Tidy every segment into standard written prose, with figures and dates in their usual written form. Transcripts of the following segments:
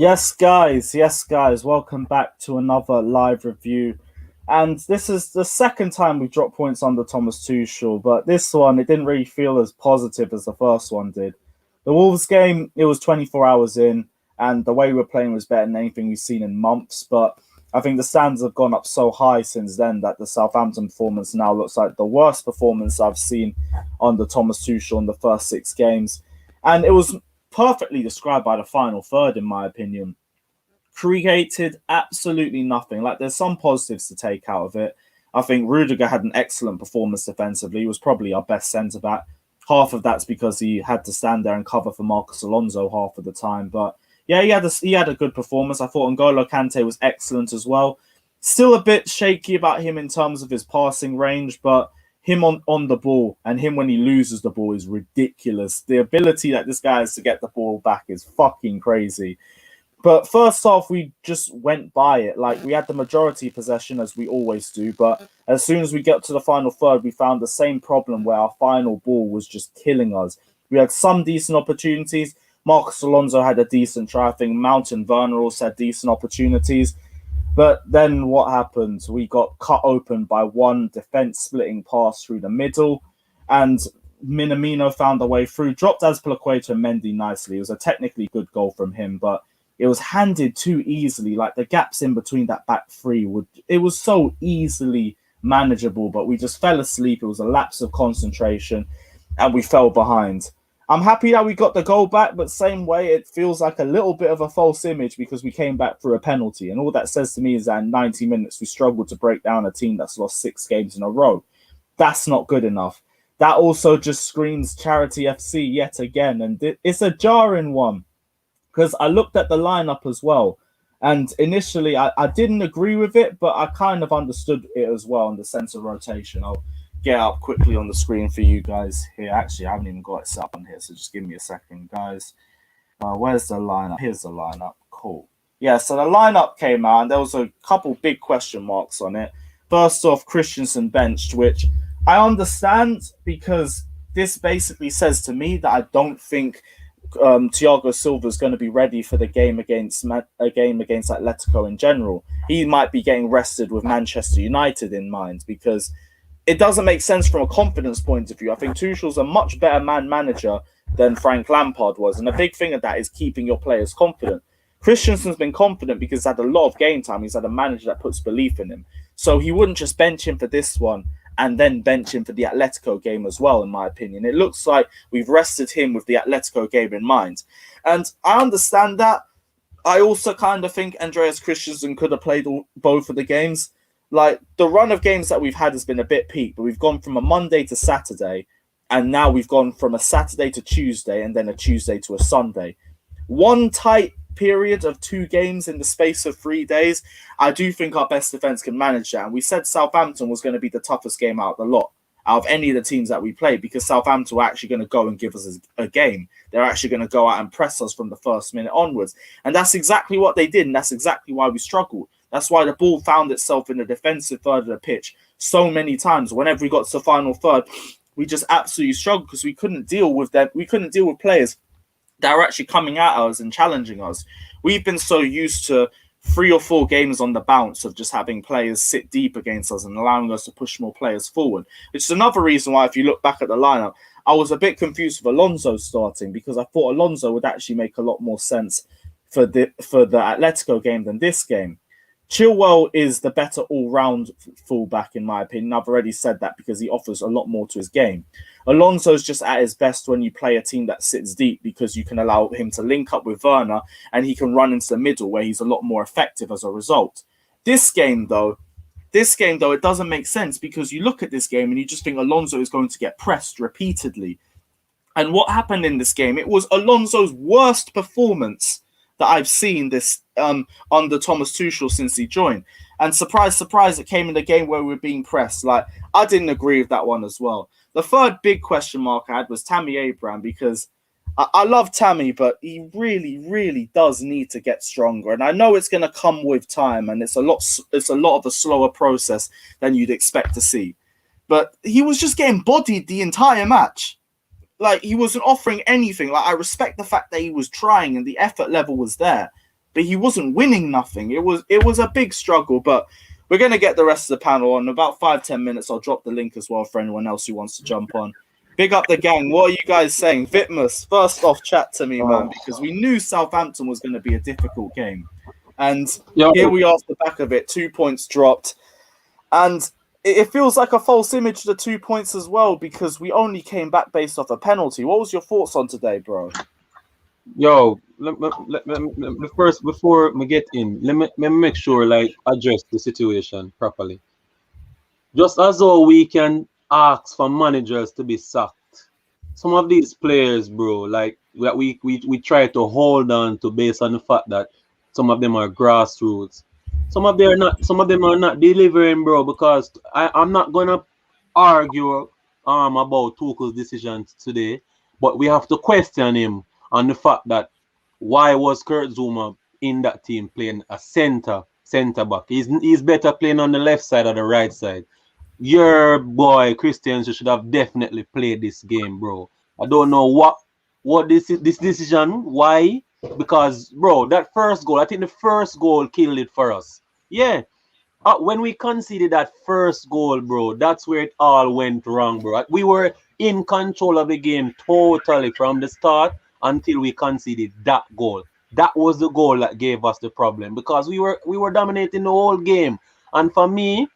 Yes, guys, welcome back to another live review. And this is the second time we've dropped points under Thomas Tuchel, but this one, it didn't really feel as positive as the first one did. The Wolves game, it was 24 hours in, and the way we're playing was better than anything we've seen in months, but I think the standards have gone up so high since then that the Southampton performance now looks like the worst performance I've seen under Thomas Tuchel in the first six games. And it was perfectly described by the final third, in my opinion. Created absolutely nothing. Like, there's some positives to take out of it. I think Rudiger had an excellent performance defensively. He was probably our best centre back. Half of that's because he had to stand there and cover for Marcus Alonso half of the time. But yeah, he had a good performance. I thought N'Golo Kante was excellent as well. Still a bit shaky about him in terms of his passing range, but him on the ball and him when he loses the ball is ridiculous. The ability that this guy has to get the ball back is fucking crazy. But first off, we just went by it. Like, we had the majority possession as we always do. But as soon as we get to the final third, we found the same problem where our final ball was just killing us. We had some decent opportunities. Marcus Alonso had a decent try. I think Mount and Werner also had decent opportunities. But then what happened? We got cut open by one defense splitting pass through the middle. And Minamino found a way through, dropped Azpilicueta and Mendy nicely. It was a technically good goal from him, but it was handed too easily. Like, the gaps in between that back three it was so easily manageable, but we just fell asleep. It was a lapse of concentration and we fell behind. I'm happy that we got the goal back, but same way, it feels like a little bit of a false image because we came back through a penalty. And all that says to me is that in 90 minutes, we struggled to break down a team that's lost 6 games in a row. That's not good enough. That also just screams Charity FC yet again. And it's a jarring one because I looked at the lineup as well. And initially, I didn't agree with it, but I kind of understood it as well in the sense of rotation. I'll get up quickly on the screen for you guys here. Actually, I haven't even got it set up on here, so just give me a second, guys. Where's the lineup? Here's the lineup. Cool. Yeah, so the lineup came out, and there was a couple big question marks on it. First off, Christensen benched, which I understand because this basically says to me that I don't think Thiago Silva is going to be ready for the game against Atletico in general. He might be getting rested with Manchester United in mind because it doesn't make sense from a confidence point of view. I think Tuchel's a much better man manager than Frank Lampard was, and a big thing of that is keeping your players confident. Christensen's been confident because he's had a lot of game time. He's had a manager that puts belief in him. So he wouldn't just bench him for this one and then bench him for the Atletico game as well, in my opinion. It looks like we've rested him with the Atletico game in mind. And I understand that. I also kind of think Andreas Christensen could have played both of the games. Like, the run of games that we've had has been a bit peak, but we've gone from a Monday to Saturday, and now we've gone from a Saturday to Tuesday, and then a Tuesday to a Sunday. One tight period of 2 games in the space of 3 days, I do think our best defense can manage that. And we said Southampton was going to be the toughest game out of the lot, out of any of the teams that we played, because Southampton were actually going to go and give us a game. They're actually going to go out and press us from the first minute onwards. And that's exactly what they did, and that's exactly why we struggled. That's why the ball found itself in the defensive third of the pitch so many times. Whenever we got to the final third, we just absolutely struggled because we couldn't deal with them. We couldn't deal with players that are actually coming at us and challenging us. We've been so used to 3 or 4 games on the bounce of just having players sit deep against us and allowing us to push more players forward. Which is another reason why, if you look back at the lineup, I was a bit confused with Alonso starting because I thought Alonso would actually make a lot more sense for the Atletico game than this game. Chilwell is the better all-round fullback, in my opinion. I've already said that because he offers a lot more to his game. Alonso's just at his best when you play a team that sits deep because you can allow him to link up with Werner and he can run into the middle where he's a lot more effective as a result. This game, though, it doesn't make sense because you look at this game and you just think Alonso is going to get pressed repeatedly. And what happened in this game, it was Alonso's worst performance that I've seen this under Thomas Tuchel since he joined. And surprise, surprise, it came in a game where we were being pressed. Like, I didn't agree with that one as well. The third big question mark I had was Tammy Abraham because I love Tammy, but he really, really does need to get stronger. And I know it's going to come with time, and it's a lot of a slower process than you'd expect to see. But he was just getting bodied the entire match. Like, he wasn't offering anything. Like, I respect the fact that he was trying and the effort level was there. but he wasn't winning nothing. It was a big struggle, but we're going to get the rest of the panel on. In about 5-10 minutes, I'll drop the link as well for anyone else who wants to jump on. Big up the gang. What are you guys saying? Vitmus, first off, chat to me, man, because we knew Southampton was going to be a difficult game. And here we are off the back of it, 2 points dropped. And it feels like a false image, the 2 points as well, because we only came back based off a penalty. What was your thoughts on today, bro? Yo, let me first, before we get in, let me make sure, like, address the situation properly. Just as though we can ask for managers to be sacked. Some of these players, bro, like we try to hold on to based on the fact that some of them are grassroots. Some of them are not delivering, bro, because I'm not gonna argue about Tuchel's decisions today, but we have to question him on the fact that why was Kurt Zouma in that team playing a center back? He's better playing on the left side or the right side. Your boy Christian should have definitely played this game, bro. I don't know what this decision. Why? Because, bro, that first goal, I think the first goal killed it for us. Yeah. When we conceded that first goal, bro, that's where it all went wrong, bro. We were in control of the game totally from the start until we conceded that goal. That was the goal that gave us the problem because we were dominating the whole game. And for me,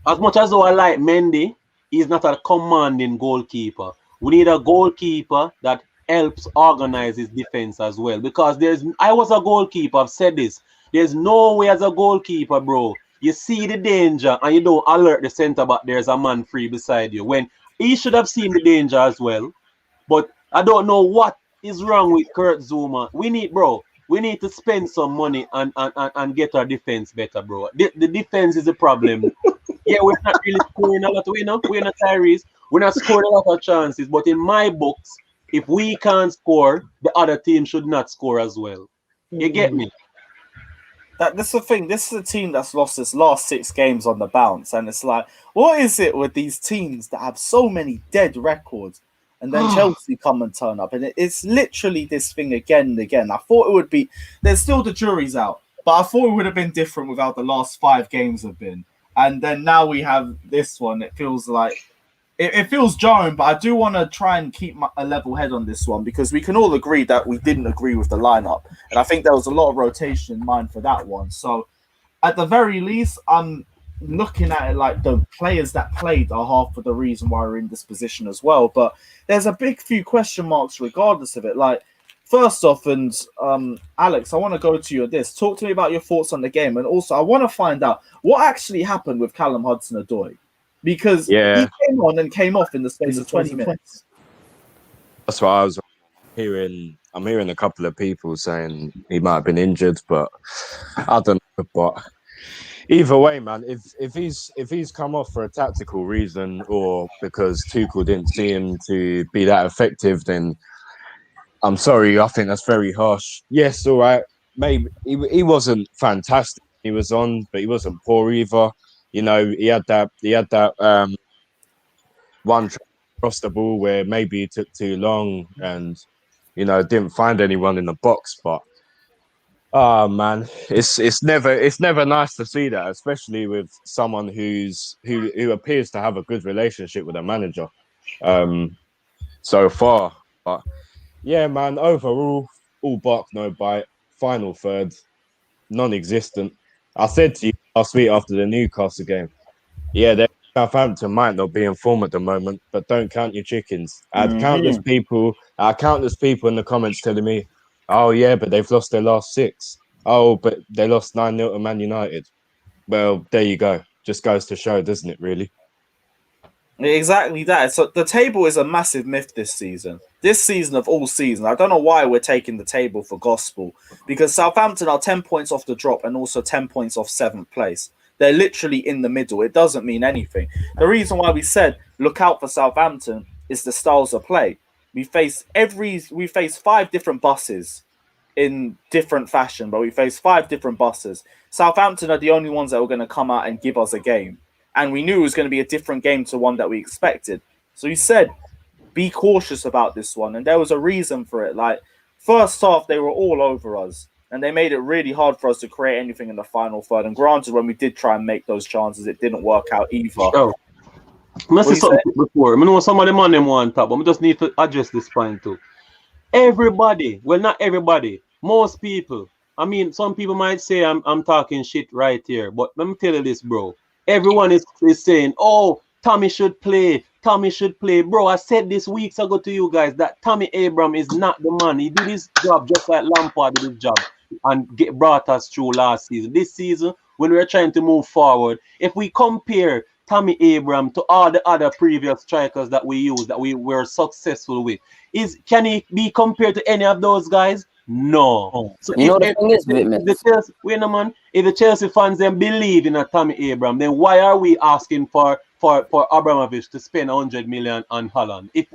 as much as I like Mendy, he's not a commanding goalkeeper. We need a goalkeeper that helps organize his defense as well. Because I was a goalkeeper, I've said this. There's no way as a goalkeeper, bro. You see the danger and you don't alert the centre back there's a man free beside you. When he should have seen the danger as well. But I don't know what is wrong with Kurt Zouma. We need to spend some money and get our defense better, bro. The defense is a problem. Yeah, we're not really scoring a lot. We're not Tyrese. We're not scoring a lot of chances. But in my books, if we can't score, the other team should not score as well. You get me? That's the thing. This is a team that's lost its last 6 games on the bounce. And it's like, what is it with these teams that have so many dead records? And then Chelsea come and turn up. And it's literally this thing again and again. I thought it would be... There's still the jury's out. But I thought it would have been different without the last 5 games have been. And then now we have this one. It feels like... It feels jarring, but I do want to try and keep a level head on this one because we can all agree that we didn't agree with the lineup. And I think there was a lot of rotation in mind for that one. So at the very least, I'm looking at it like the players that played are half of the reason why we're in this position as well. But there's a big few question marks regardless of it. Like, first off, and Alex, I want to go to you on this. Talk to me about your thoughts on the game. And also, I want to find out what actually happened with Callum Hudson-Odoi. Because he came on and came off in the space of 20 minutes. That's what I was hearing. I'm hearing a couple of people saying he might have been injured, but I don't know. But either way, man, if he's come off for a tactical reason or because Tuchel didn't see him to be that effective, then I'm sorry. I think that's very harsh. Yes, all right. Maybe he wasn't fantastic. He was on, but he wasn't poor either. You know, he had that one across the ball where maybe he took too long and, you know, didn't find anyone in the box. But man, it's never nice to see that, especially with someone who appears to have a good relationship with a manager so far. But yeah, man, overall, all bark, no bite. Final third, non-existent. I said to you last week after the Newcastle game, yeah, Southampton might not be in form at the moment, but don't count your chickens. I had countless people in the comments telling me, oh yeah, but they've lost their last 6. Oh, but they lost 9-0 to Man United. Well, there you go. Just goes to show, doesn't it, really? Exactly that. So the table is a massive myth this season. This season of all seasons. I don't know why we're taking the table for gospel. Because Southampton are 10 points off the drop and also 10 points off 7th place. They're literally in the middle. It doesn't mean anything. The reason why we said look out for Southampton is the styles of play. We face 5 different buses in different fashion, but we face 5 different buses. Southampton are the only ones that were going to come out and give us a game. And we knew it was going to be a different game to one that we expected. So he said, be cautious about this one. And there was a reason for it. Like, first half, they were all over us. And they made it really hard for us to create anything in the final third. And granted, when we did try and make those chances, it didn't work out either. Yo, I must say something before. I know some of them on them want top, but we just need to address this point too. Everybody, well, not everybody, most people. I mean, some people might say I'm talking shit right here, but let me tell you this, bro. Everyone is saying, oh, Tommy should play. Tommy should play. Bro, I said this weeks ago to you guys that Tammy Abraham is not the man. He did his job just like Lampard did his job and brought us through last season. This season, when we're trying to move forward, if we compare Tammy Abraham to all the other previous strikers that we used, that we were successful with, can he be compared to any of those guys? No. So you know the thing is, if the Chelsea fans then believe in a Tammy Abraham, then why are we asking for Abramovich to spend 100 million on Haaland? If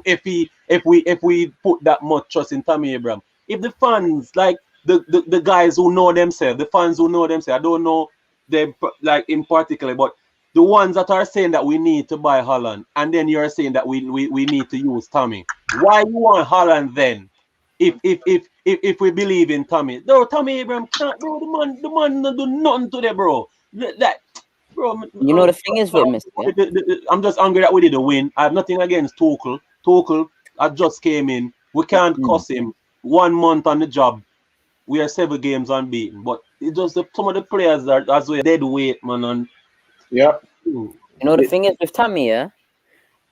we put that much trust in Tammy Abraham, if the fans, like the guys who know themselves, the fans who know themselves, I don't know them like in particular, but the ones that are saying that we need to buy Haaland, and then you're saying that we need to use Tammy. Why you want Haaland then? If we believe in Tammy, no, Tammy Abraham can't, bro. The man not do nothing to them, bro. Bro. You know the thing is with Mister. I'm just angry that we didn't win. I have nothing against Tuchel. Tuchel, I just came in. We can't cuss him. 1 month on the job. We are 7 games unbeaten. But it just some of the players are as well dead weight, man. And yeah. You know the thing is with Tammy, yeah.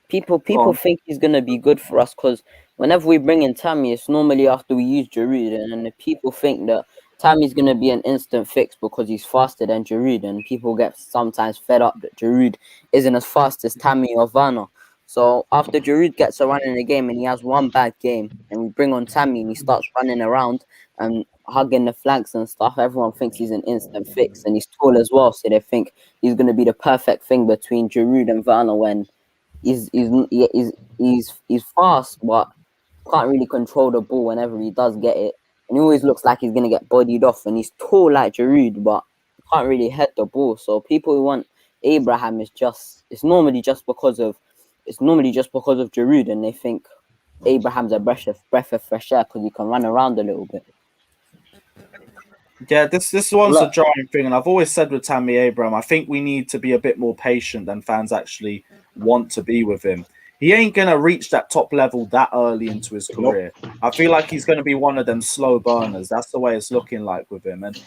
People think he's gonna be good for us because whenever we bring in Tammy, it's normally after we use Giroud, and the people think that Tammy's gonna be an instant fix because he's faster than Giroud, and people get sometimes fed up that Giroud isn't as fast as Tammy or Werner. So after Giroud gets a run in the game and he has one bad game, and we bring on Tammy and he starts running around and hugging the flags and stuff, everyone thinks he's an instant fix, and he's tall as well, so they think he's gonna be the perfect thing between Giroud and Werner when he's fast, but can't really control the ball whenever he does get it. And he always looks like he's gonna get bodied off, and he's tall like Giroud, but can't really head the ball. So people who want Abraham it's normally just because of Giroud, and they think Abraham's a breath of fresh air because he can run around a little bit. Yeah, this one's a jarring thing, and I've always said with Tammy Abraham, I think we need to be a bit more patient than fans actually want to be with him. He ain't going to reach that top level that early into his career. I feel like he's going to be one of them slow burners. That's the way it's looking like with him. And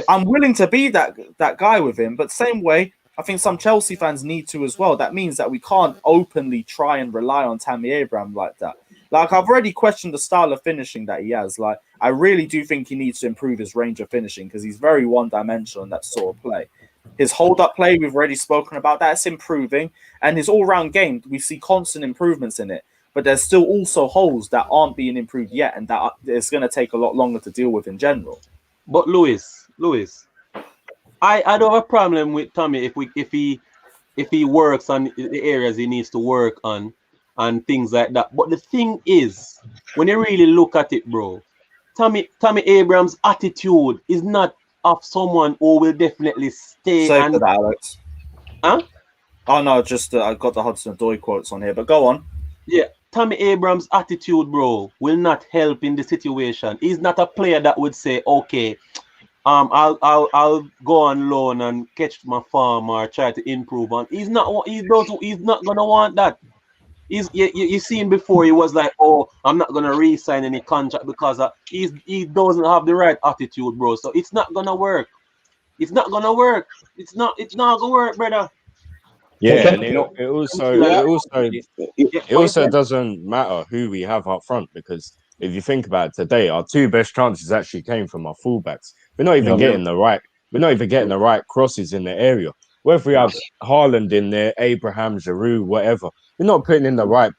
I'm willing to be that guy with him, but same way, I think some Chelsea fans need to as well. That means that we can't openly try and rely on Tammy Abraham like that. Like, I've already questioned the style of finishing that he has. Like, I really do think he needs to improve his range of finishing because he's very one-dimensional in that sort of play. His hold-up play, we've already spoken about, that's improving. And his all-round game, we see constant improvements in it. But there's still also holes that aren't being improved yet, and that it's going to take a lot longer to deal with in general. But Lewis, I don't have a problem with Tommy if he works on the areas he needs to work on and things like that. But the thing is, when you really look at it, bro, Tammy Abraham's attitude is not of someone who will definitely stay. Say that, Alex. Huh? Oh no, just I got the Hudson-Odoi quotes on here, but go on. Yeah, Tammy Abraham's attitude, bro, will not help in the situation. He's not a player that would say, okay, I'll go on loan and catch my form or try to improve on. He's not gonna want that. You seen before he was like, oh, I'm not gonna re-sign any contract because he doesn't have the right attitude, bro. So it's not gonna work. It's not gonna work. It's not gonna work, brother. Yeah, and it also doesn't matter who we have up front, because if you think about it today, our 2 best chances actually came from our fullbacks. We're not even getting the right crosses in the area. Whether we have Haaland in there, Abraham, Giroud, whatever, we're not putting in the right.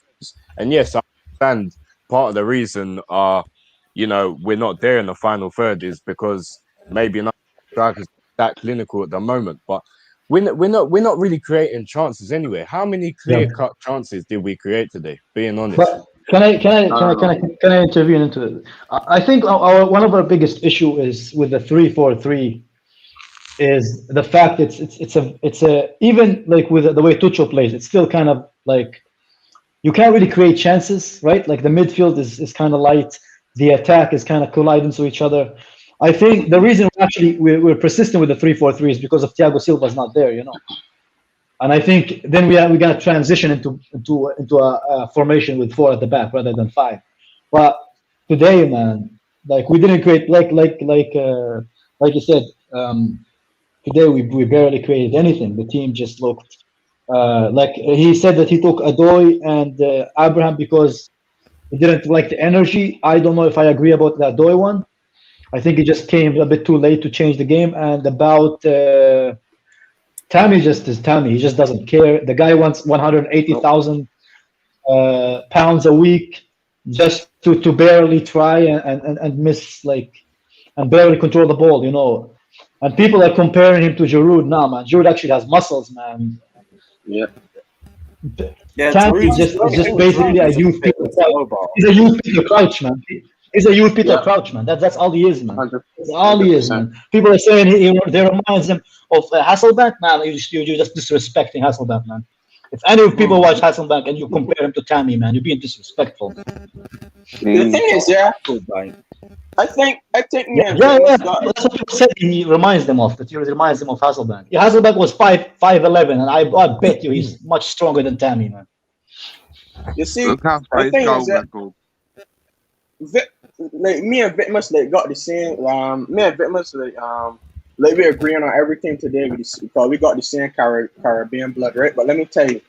And yes, I understand part of the reason we're not there in the final third is because maybe not strikers that clinical at the moment, but we're not really creating chances anyway. How many clear-cut chances did we create today? Being honest. But can I intervene into it? I think one of our biggest issue is with the 3-4-3 is the fact it's a even like with the way Tuchel plays, it's still kind of like you can't really create chances, right? Like the midfield is kind of light, the attack is kind of colliding to each other. I think the reason we're persistent with the 3-4-3 is because of Thiago Silva's not there, And I think then we're gonna transition into a formation with 4 at the back rather than 5. But today, man, like we didn't create like you said. Today we barely created anything. The team just looked like he said that he took Adoy and Abraham because he didn't like the energy. I don't know if I agree about the Adoy one. I think he just came a bit too late to change the game. And about Tammy, just is Tammy. He just doesn't care. The guy wants 180,000 pounds a week just to barely try and miss and barely control the ball, And people are comparing him to Giroud. Nah, man, Giroud actually has muscles, man. Yeah. Tammy is just basically a youth Peter Crouch. He's a youth Peter Crouch, man. He's a youth Peter Crouch, man. That's all he is, man. 100%. That's all he is, man. People are saying they reminds him of Hasselbank, man. You're just disrespecting Hasselbank, man. If any people watch Hasselbank and you compare him to Tammy, man, you're being disrespectful. The thing is, I think yeah. That's what you said. He reminds them of that. He reminds them of Hasselbank. Yeah, Hasselbank was 5'11", and I bet you he's much stronger than Tammy, man. You see, the thing is that me and Vitmus got the same. Me and Vitmus we agreeing on everything today because we got the same Caribbean blood, right? But let me tell you,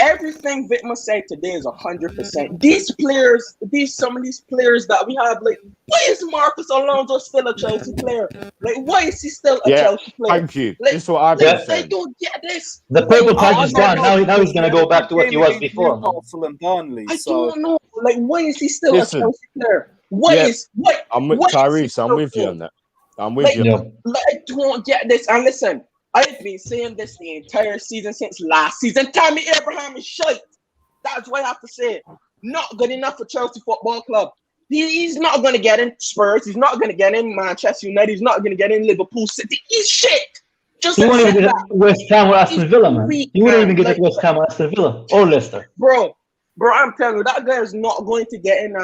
everything Vitmus said today is 100%. These players, some of these players that we have, why is Marcus Alonso still a Chelsea player? Why is he still a Chelsea player? Thank you. This is what I've been saying. They don't get this. The purple patch is gone. Now he's gonna go back to what he was before. Newcastle and Burnley. I don't know. Why is he still a Chelsea player? Why? I'm with Tyrese. I'm with you on that. I'm with you. I don't get this. And listen, I've been saying this the entire season since last season. Tammy Abraham is shite. That's what I have to say. Not good enough for Chelsea Football Club. He's not going to get in Spurs. He's not going to get in Manchester United. He's not going to get in Liverpool City. He's shit. Just he won't even get West Ham or Aston Villa, man. He wouldn't even get West Ham or Aston Villa or Leicester. Bro, I'm telling you, that guy is not going to get in.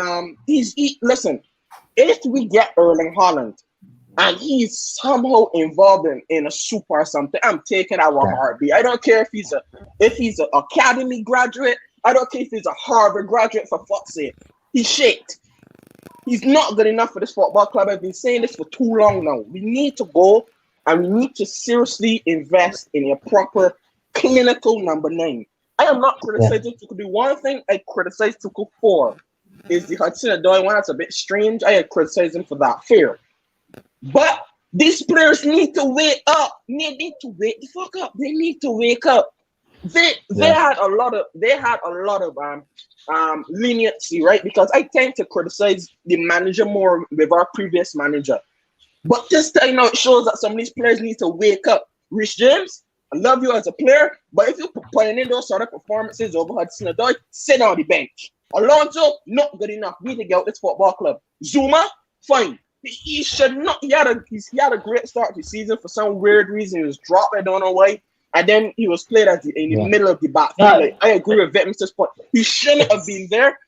Listen, if we get Erling Haaland, and he's somehow involved in a super or something, I'm taking our heartbeat. I don't care if he's an academy graduate. I don't care if he's a Harvard graduate, for fuck's sake. He's shit. He's not good enough for this football club. I've been saying this for too long now. We need to go and we need to seriously invest in a proper clinical number 9. I am not criticizing Tuchel. The one thing I criticize Tuchel for is the Hudson-Odoi one. That's a bit strange. I criticize him for that. Fair. But these players need to wake up. They need to wake the fuck up. They need to wake up. They had a lot of leniency, right? Because I tend to criticize the manager more with our previous manager. But this time now it shows that some of these players need to wake up. Rich James, I love you as a player, but if you're putting in those sort of performances over Hudson-Odoi, sit on the bench. Alonso, not good enough. We need to get out this football club. Zuma, fine. He should not. He had a great start to the season. For some weird reason, he was dropped. I don't know why. And then he was played in the middle of the backfield. I agree with Vitmus' point. He shouldn't have been there.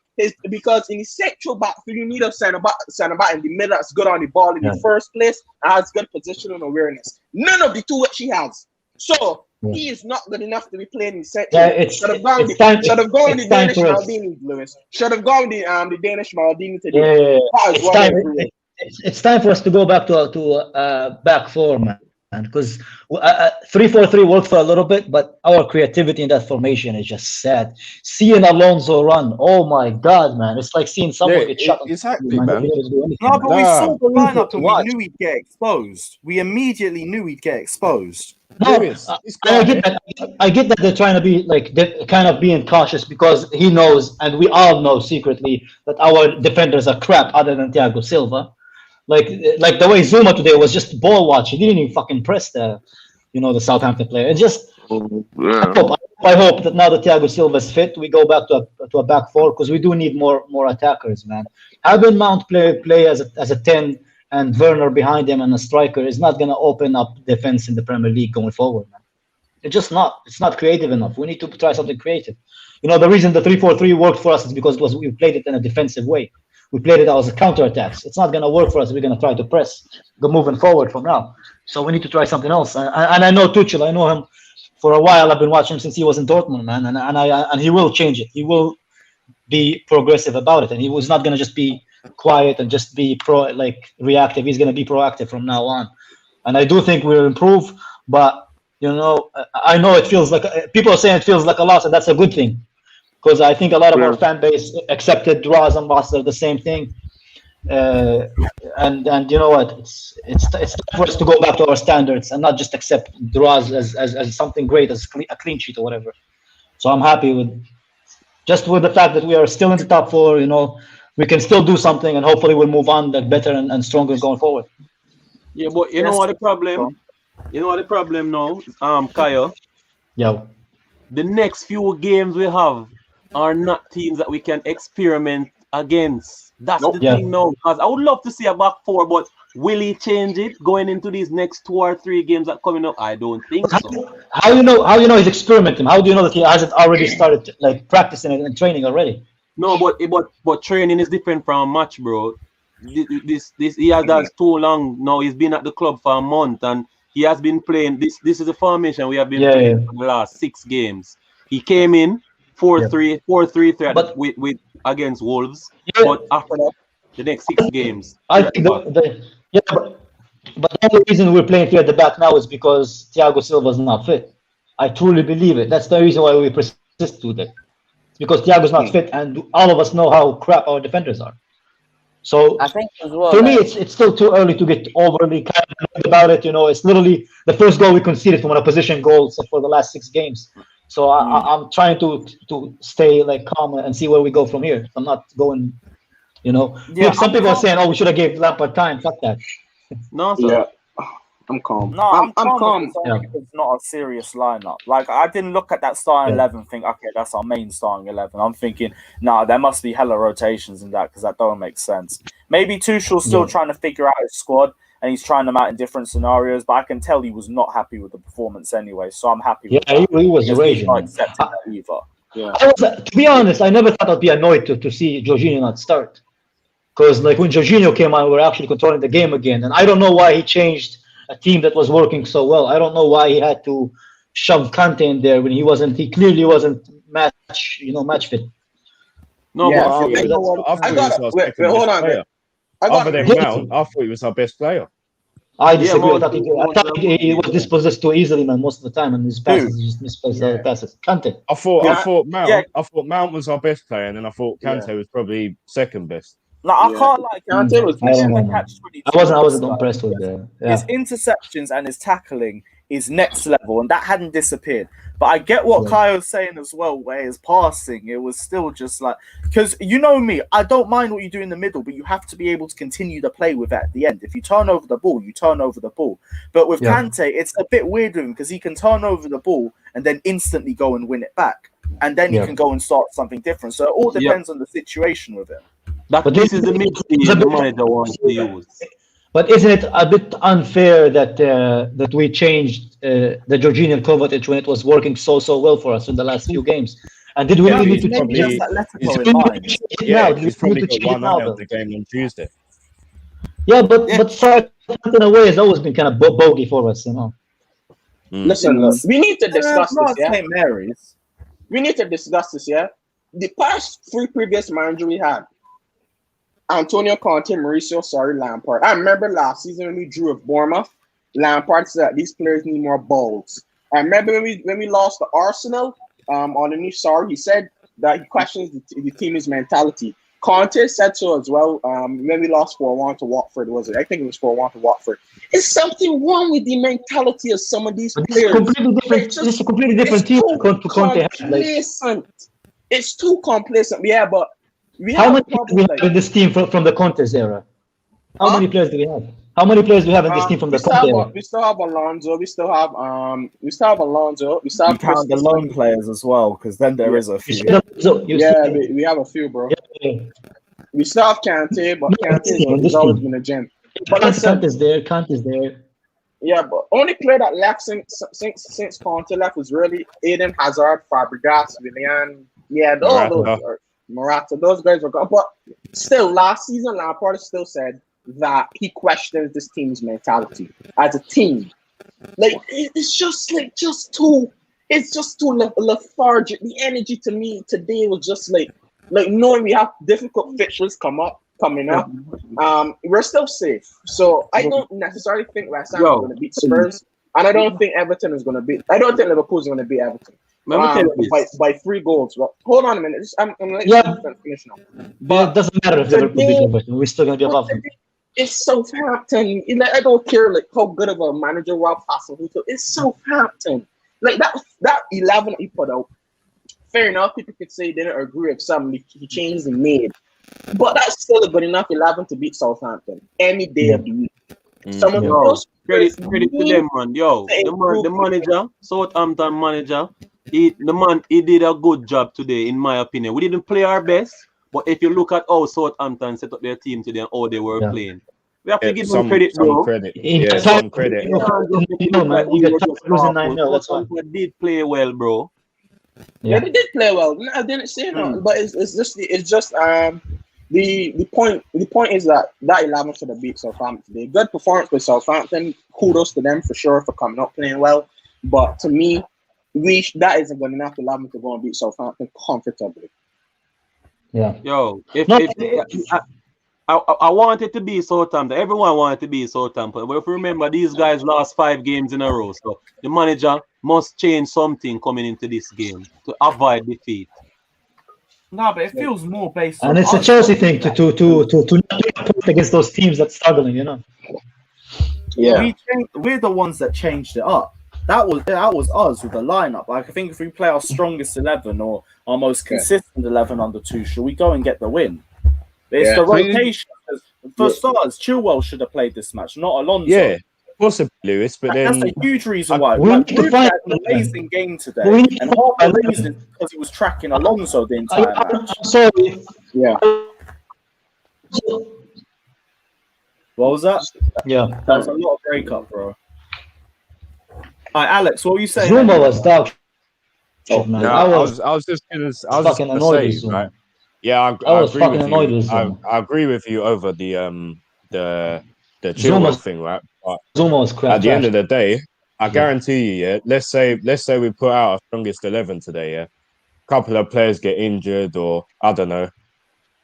Because in the central backfield, you need a center back in the middle that's good on the ball in the first place and has good positional awareness. None of the two which he has. So he is not good enough to be playing in the central. Should have gone the Danish Maldini, Lewis. Should have gone the Danish Maldini today. It's time for us to go back to back four, man. Because 3-4-3 worked for a little bit, but our creativity in that formation is just sad. Seeing Alonso run, oh my god, man! It's like seeing someone get shot. Exactly, man. No, but we saw the lineup and we knew he'd get exposed. We immediately knew he'd get exposed. No, I get that they're trying to be kind of being cautious because he knows, and we all know secretly that our defenders are crap, other than Thiago Silva. Like the way Zuma today was just ball watch. He didn't even fucking press the Southampton player. It just I hope that now that Thiago Silva is fit, we go back to a back four because we do need more attackers, man. Having Mount play as a 10 and Werner behind him and a striker is not gonna open up defense in the Premier League going forward, man. It's not creative enough. We need to try something creative. The reason the 3-4-3 worked for us is because we played it in a defensive way. we played it out as a counterattacks. It's not going to work for us. We're going to try to press, go moving forward from now. So we need to try something else. And I know Tuchel. I know him for a while. I've been watching him since he was in Dortmund, man. And he will change it. He will be progressive about it, and he was not going to just be quiet and just be reactive. He's going to be proactive from now on. And I do think we'll improve, but I know it feels like people are saying it feels like a loss, and that's a good thing, because I think a lot of our fan base accepted draws and losses are the same thing. And you know what? It's time for us to go back to our standards and not just accept draws as something great, as a clean sheet or whatever. So I'm happy with the fact that we are still in the top four. We can still do something, and hopefully we'll move on better and stronger going forward. Yeah, but you know what the problem? You know what the problem now, Kyle? Yeah. The next few games we have are not teams that we can experiment against. That's the thing now. Because I would love to see a back four, but will he change it going into these next 2 or 3 games that coming up? I don't think so. How you know he's experimenting? How do you know that he hasn't already started practicing it and training already? No, but training is different from match, bro. This he has done too long now. He's been at the club for a month, and he has been playing. This is the formation we have been playing for the last 6 games. He came in 4-3-3 with against Wolves, but after that, the next 6 games. I think but the only reason we're playing 3 at the back now is because Thiago Silva's not fit. I truly believe it. That's the reason why we persist with it. It's because Thiago's not fit, and all of us know how crap our defenders are. So I think as well, for me, it's still too early to get overly kind of about it. It's literally the first goal we conceded from an opposition goal for the last 6 games. So I'm trying to stay calm and see where we go from here. I'm not going, some people are saying, "Oh, we should have gave Lampard time." Fuck that. No, sir. Yeah. I'm calm. No, I'm calm. calm. It's not a serious lineup. I didn't look at that starting 11 and think, okay, that's our main starting 11. I'm thinking, there must be hella rotations in that, because that don't make sense. Maybe Tuchel's still trying to figure out his squad, and he's trying them out in different scenarios, but I can tell he was not happy with the performance anyway, so I'm happy with that. He was raging. Not accepting that either. Yeah. To be honest, I never thought I'd be annoyed to see Jorginho not start, because when Jorginho came on, we were actually controlling the game again, and I don't know why he changed a team that was working so well. I don't know why he had to shove Kante in there when he clearly wasn't match fit. No, yeah, hold on. Other than Mount, I thought he was our best player. I disagree. I thought he was dispossessed too easily, man, most of the time, and his passes just misplaced passes. Kante. I thought Mount was our best player, and then I thought Kante was probably second best. No, I can't like Kante was I wasn't impressed with the his interceptions and his tackling is next level, and that hadn't disappeared. But I get what Kyo's saying as well, where his passing, it was still just because you know me, I don't mind what you do in the middle, but you have to be able to continue to play with it at the end. If you turn over the ball, you turn over the ball. But with Kante, it's a bit weird with him, because he can turn over the ball and then instantly go and win it back. And then he can go and start something different. So it all depends on the situation with him. But this is the midfield the manager wants to use. But isn't it a bit unfair that we changed the Jorginho and Kovacic when it was working so well for us in the last few games? And did we really need to change it? He's probably got one eye of the game on Tuesday. Yeah, but Southampton away has always been kind of bogey for us, Listen, we need to discuss this. St. Mary's. We need to discuss this. The past 3 previous managers we had, Antonio Conte, Mauricio Sarri, Lampard. I remember last season when we drew with Bournemouth, Lampard said that these players need more balls. I remember when we lost to Arsenal on the new Sarri, he said that he questions the team's mentality. Conte said so as well when we lost 4-1 to Watford, was it? I think it was 4-1 to Watford. It's something wrong with the mentality of some of these players. It's a completely different team to Conte. It's too complacent. Yeah, but how many players do we have in this team from the Conte's era? How many players do we have? How many players do we have in this team from the Conte era? We still have Alonso. We still have Alonso. We still have count the loan players as well, because then there is a few. We have a few, bro. Yeah. We still have Kante, but Kante has always been a gem. But Kante is there. Yeah, but only player that left since Conte left was really Eden Hazard, Fabregas, Willian. Yeah, those Morata, those guys were gone. But still last season, Lampard still said that he questions this team's mentality as a team. Like it's just too lethargic. The energy to me today was just like knowing we have difficult fixtures coming up. We're still safe, so I don't necessarily think West Ham is going to beat Spurs, and I don't think Everton is going to beat. I don't think Liverpool is going to beat Everton by 3 goals. Well, hold on a minute. I'm going to let you finish now. But it doesn't matter if Liverpool beat Everton. We're still going to be above them. It's Southampton. I don't care how good of a manager Rob Hasenhuttl. It's Southampton. Like that 11 that he put out. Fair enough. People could say they didn't agree with some he changed and made, but that's still a good enough 11 to beat Southampton any day of the week. Some of those credit to them, man. Yo, the manager, Southampton manager, he did a good job today, in my opinion. We didn't play our best. But if you look at how Southampton set up their team today and how they were playing, we have to give them credit, bro. Some credit. They did play well, bro. Yeah, they did play well. I didn't say no, but it's just the point is that 11 should have beat Southampton today. Good performance by Southampton. Kudos to them for sure for coming up playing well. But to me, that isn't good enough 11 to go and beat Southampton comfortably. Yeah. Yo, I want it to be Southampton. Everyone wanted to be Southampton. But if you remember, these guys lost 5 games in a row. So the manager must change something coming into this game to avoid defeat. No, but it feels more based on. And it's a Chelsea thing to not put against those teams that's struggling, you know. Yeah. We're the ones that changed it up. That was us with the lineup. Like I think if we play our strongest 11 or our most consistent 11 under Tuchel, we go and get the win. It's the rotation. For starters, Chilwell should have played this match, not Alonso. Yeah, possibly, Lewis. But then that's a huge reason why. We had an amazing game today, and half the reason because he was tracking Alonso the entire match. Sorry. Yeah. What was that? Yeah. That was a lot of breakup, bro. Hi, Alex. What were you saying? Zuma was dog. Man. I was just gonna say, right? Yeah, I was fucking annoyed with Zuma. I agree with you over the Chilwell thing, right? But Zuma was crap. At the end of the day, I guarantee you, let's say we put out our strongest 11 today, a couple of players get injured, or I don't know.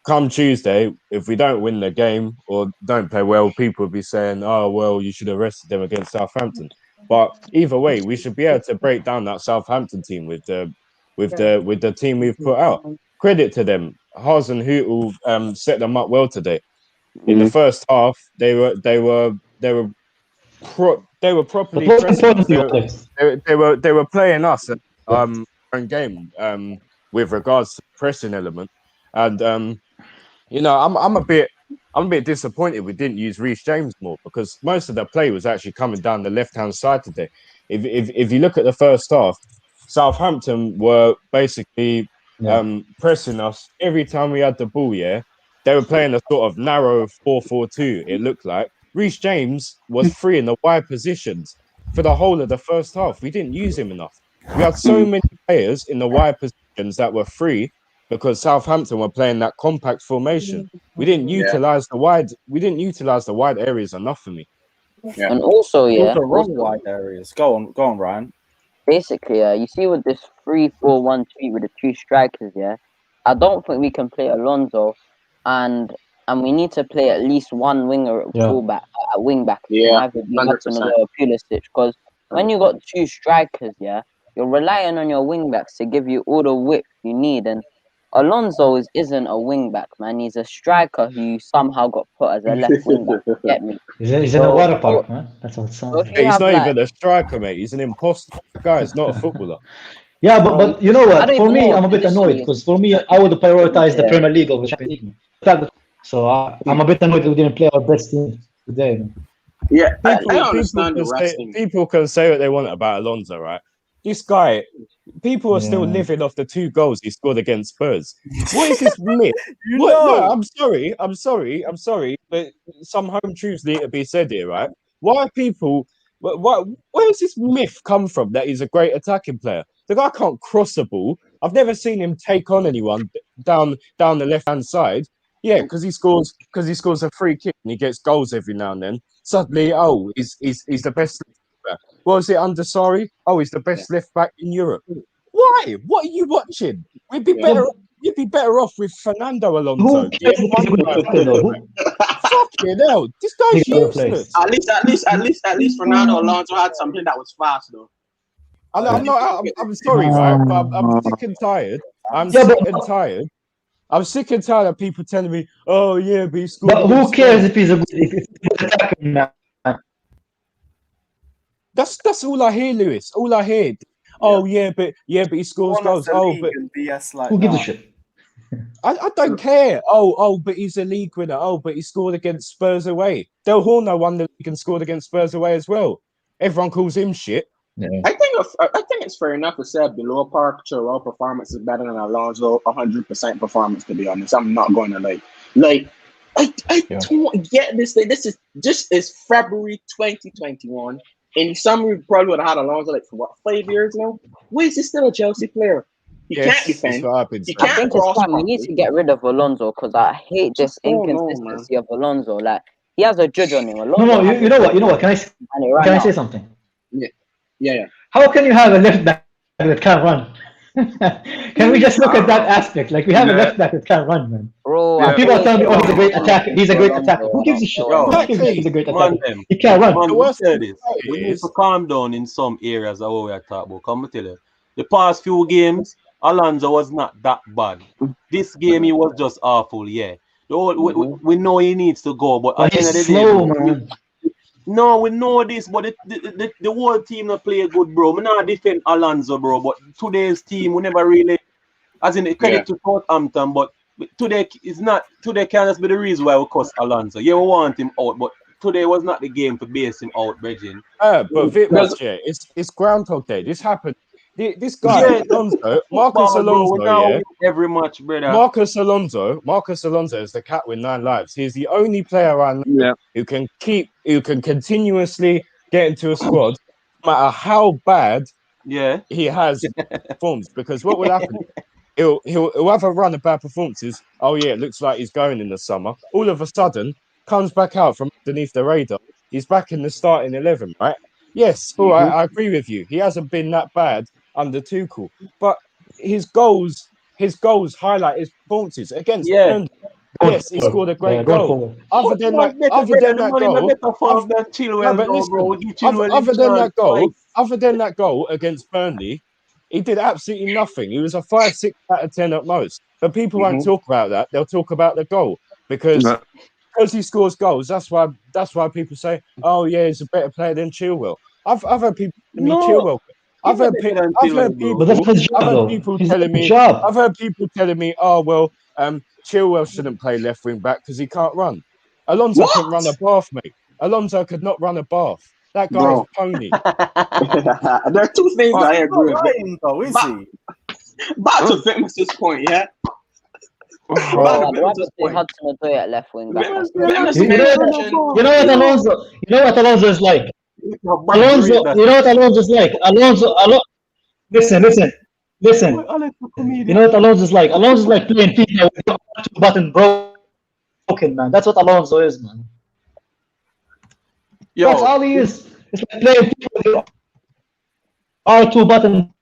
Come Tuesday, if we don't win the game or don't play well, people will be saying, "Oh, well, you should have rested them against Southampton." But either way, we should be able to break down that Southampton team with the team we've put out. Credit to them. Hasenhuttl set them up well today. In the first half, they were properly pressing. They were playing us own game with regards to the pressing element, and I'm a bit disappointed we didn't use Reece James more, because most of the play was actually coming down the left-hand side today. If you look at the first half, Southampton were basically pressing us every time we had the ball. Yeah, they were playing a sort of narrow 4-4-2. It looked like Reece James was free in the wide positions for the whole of the first half. We didn't use him enough. We had so many players in the wide positions that were free because Southampton were playing that compact formation. We didn't utilize the wide. We didn't utilize the wide areas enough for me. Yeah. And also, the wrong wide areas. Go on, Ryan. Basically, you see with this 3-4-1-2 with the 2 strikers, I don't think we can play Alonso, and we need to play at least one winger at fullback, at wing back. Either be Hudson or Pulisic, because when you got 2 strikers, you're relying on your wing backs to give you all the width you need, and Alonso isn't a wing back, man. He's a striker who somehow got put as a left wing back. Get me? He's in a water park, man. That's what it sounds like. He's not even a striker, mate. He's an imposter. Guy, he's not a footballer. Yeah, but you know what? For me, I'm a bit annoyed, because for me, I would prioritize the Premier League over the Champions League. So I'm a bit annoyed that we didn't play our best team today, man. Yeah, I understand the resting. People can say what they want about Alonso, right? This guy, people are still living off the 2 goals he scored against Spurs. What is this myth? No, I'm sorry, but some home truths need to be said here, right? Why are people? Where does this myth come from that he's a great attacking player? The guy can't cross the ball. I've never seen him take on anyone down the left hand side. Yeah, because he scores a free kick and he gets goals every now and then. Suddenly, oh, he's the best left back. What was it under Sarri? Oh, he's the best left back in Europe. Why? What are you watching? We'd be better. You'd be better off with Fernando Alonso. Who cares if he's a good player, though? Fucking hell, this guy's useless. At least Fernando Alonso had something that was fast though. I'm sorry, right? But I'm sick and tired. I'm sick and tired of people telling me, "Oh yeah, but he scored." But who cares if he's a good attacker, man? That's all I hear, Lewis. All I hear. Oh yeah, but he scores goals. Oh, but BS like who gives a shit? I don't care. Oh, but he's a league winner. Oh, but he scored against Spurs away. Del Horno won the league and scored against Spurs away as well. Everyone calls him shit. Yeah. I think it's fair enough to say below par Chilwell performance is better than Alonso 100% performance. To be honest, I'm not going to I don't get this thing. This is February 2021. In summary, we probably would have had Alonso for what, 5 years now? Why is he still a Chelsea player? He can't defend. He can't cross. We need to get rid of Alonso because I hate this inconsistency of Alonso. Like, he has a judge on him. No, you know what? Can I say something? Yeah. How can you have a left back that can't run? Can we just look at that aspect? Like, we have a left back that can't run, man. Bro, people are telling me, oh, he's a great attacker. He's a great attacker. Who gives a shit? He's a great attacker. He can't run. The worst of this, we need to calm down in some areas of what we are talking about. Come tell you, the past few games, Alonso was not that bad. This game, he was just awful, yeah. We know he needs to go, but at the end of the day, man. No, we know this, but the whole team not play good, bro. We not defend Alonso, bro, but today's team, we never really, as in credit to Southampton, but today can't just be the reason why we cost Alonso. Yeah, we want him out, but today was not the game to base him out, Bridging. But it's Groundhog Day. This happened. This guy, Alonso, Marcus Alonso, every match, brother. Marcus Alonso is the cat with 9 lives. He's the only player I know who can continuously get into a squad, no matter how bad he has performed. Because what will happen? He'll have a run of bad performances. Oh yeah, it looks like he's going in the summer. All of a sudden, comes back out from underneath the radar. He's back in the starting 11, right? Yes, I agree with you. He hasn't been that bad under Tuchel, but his goals highlight his performances against Burnley. Yes, he scored a great goal. Other than that goal against Burnley, he did absolutely nothing. He was a 5, 6 out of 10 at most. But people won't talk about that. They'll talk about the goal because he scores goals. That's why people say, "Oh yeah, he's a better player than Chilwell." I've heard people telling me Chilwell. I've heard people telling me, "Oh well, Chilwell shouldn't play left wing back because he can't run." Alonso couldn't run a bath, mate. Alonso could not run a bath. That guy's a pony. There are two things I agree with. Though, is he? Back to Fitness's point, yeah. Hudson Odoi at left wing back. You know what Alonso is like? Alonso, you know what Alonso is like? Listen. You know what Alonso is like? Alonso is like playing FIFA with the R2 button broken, man. That's what Alonso is, man. That's all he is. It's like playing FIFA with the R2 button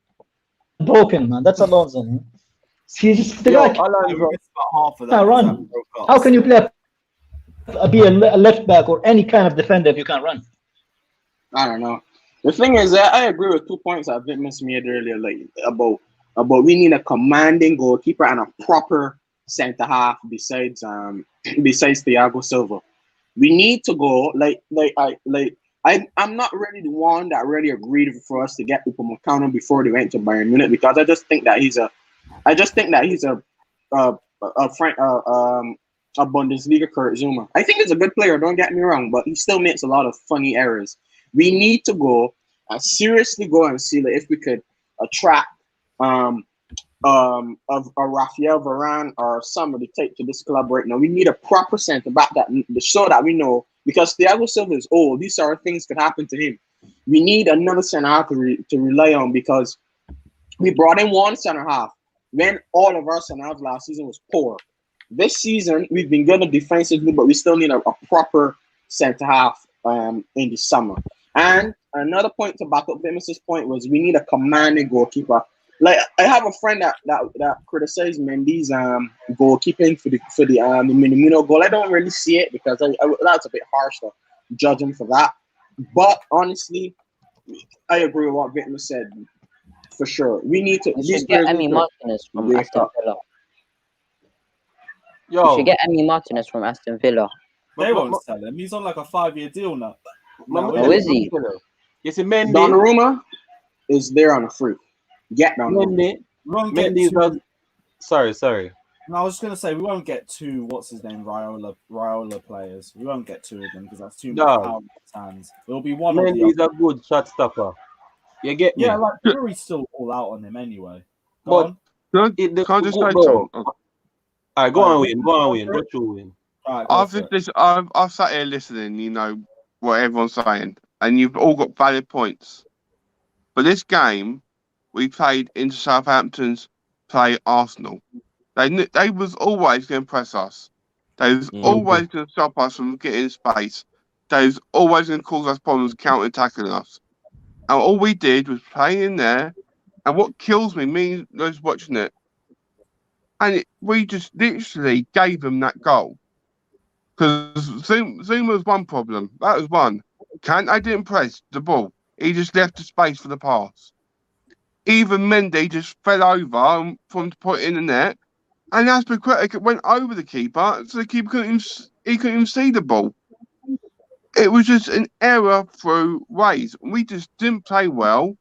broken, man. That's Alonso, man. He's just the guy. Can't run. How can you be a left back or any kind of defender if you can't run? I don't know. The thing is, I agree with 2 points that Vince made earlier, like about we need a commanding goalkeeper and a proper centre half besides Thiago Silva. We need to go I'm not really the one that really agreed for us to get Upamecano before they went to Bayern Munich because I just think that he's a Bundesliga Kurt Zuma. I think he's a good player, don't get me wrong, but he still makes a lot of funny errors. We need to go and seriously go and see if we could attract of a Rafael Varane or somebody take to this club right now. We need a proper centre back that so that we know, because Thiago Silva is old, these sort of things could happen to him. We need another centre half to rely on because we brought in one centre half when all of our centre halves last season was poor. this season we've been good defensively, but we still need a proper centre half in the summer. And another point to back up Demis's point was we need a commanding goalkeeper. Like I have a friend that criticized Mendy's goalkeeping for the Minamino goal. I don't really see it because that's a bit harsh to judge him for that. But honestly, I agree with what Victor said. For sure, we need to. We should get Emi Martinez from Aston Villa. Yo, We should get Emi Martinez from Aston Villa. They won't sell him. He's on like a 5-year deal now. Oh, is he? You see, Mendy. Donnarumma is there on a free. Get Donnarumma. Mendy. Sorry. No, I was just gonna say we won't get two. What's his name? Raiola players. We won't get two of them because that's too much power in his hands. It'll be one. Mendy's a good shot stopper. You get me? Yeah, like Fury's still all out on him anyway. But Can't I just say something? Alright, go on, Win. Go through, Win. I've sat here listening, you know, what everyone's saying, and you've all got valid points. But this game, we played into Southampton's play Arsenal. They was always going to press us. They was always going to stop us from getting space. They was always going to cause us problems counter-attacking us. And all we did was play in there. And what kills me was watching it. And we just literally gave them that goal. Because Zuma was one problem. That was one. Kante didn't press the ball. He just left the space for the pass. Even Mendy just fell over from to put in the net. And Aspilicueta went over the keeper, so the keeper couldn't even see the ball. It was just an error through ways. We just didn't play well.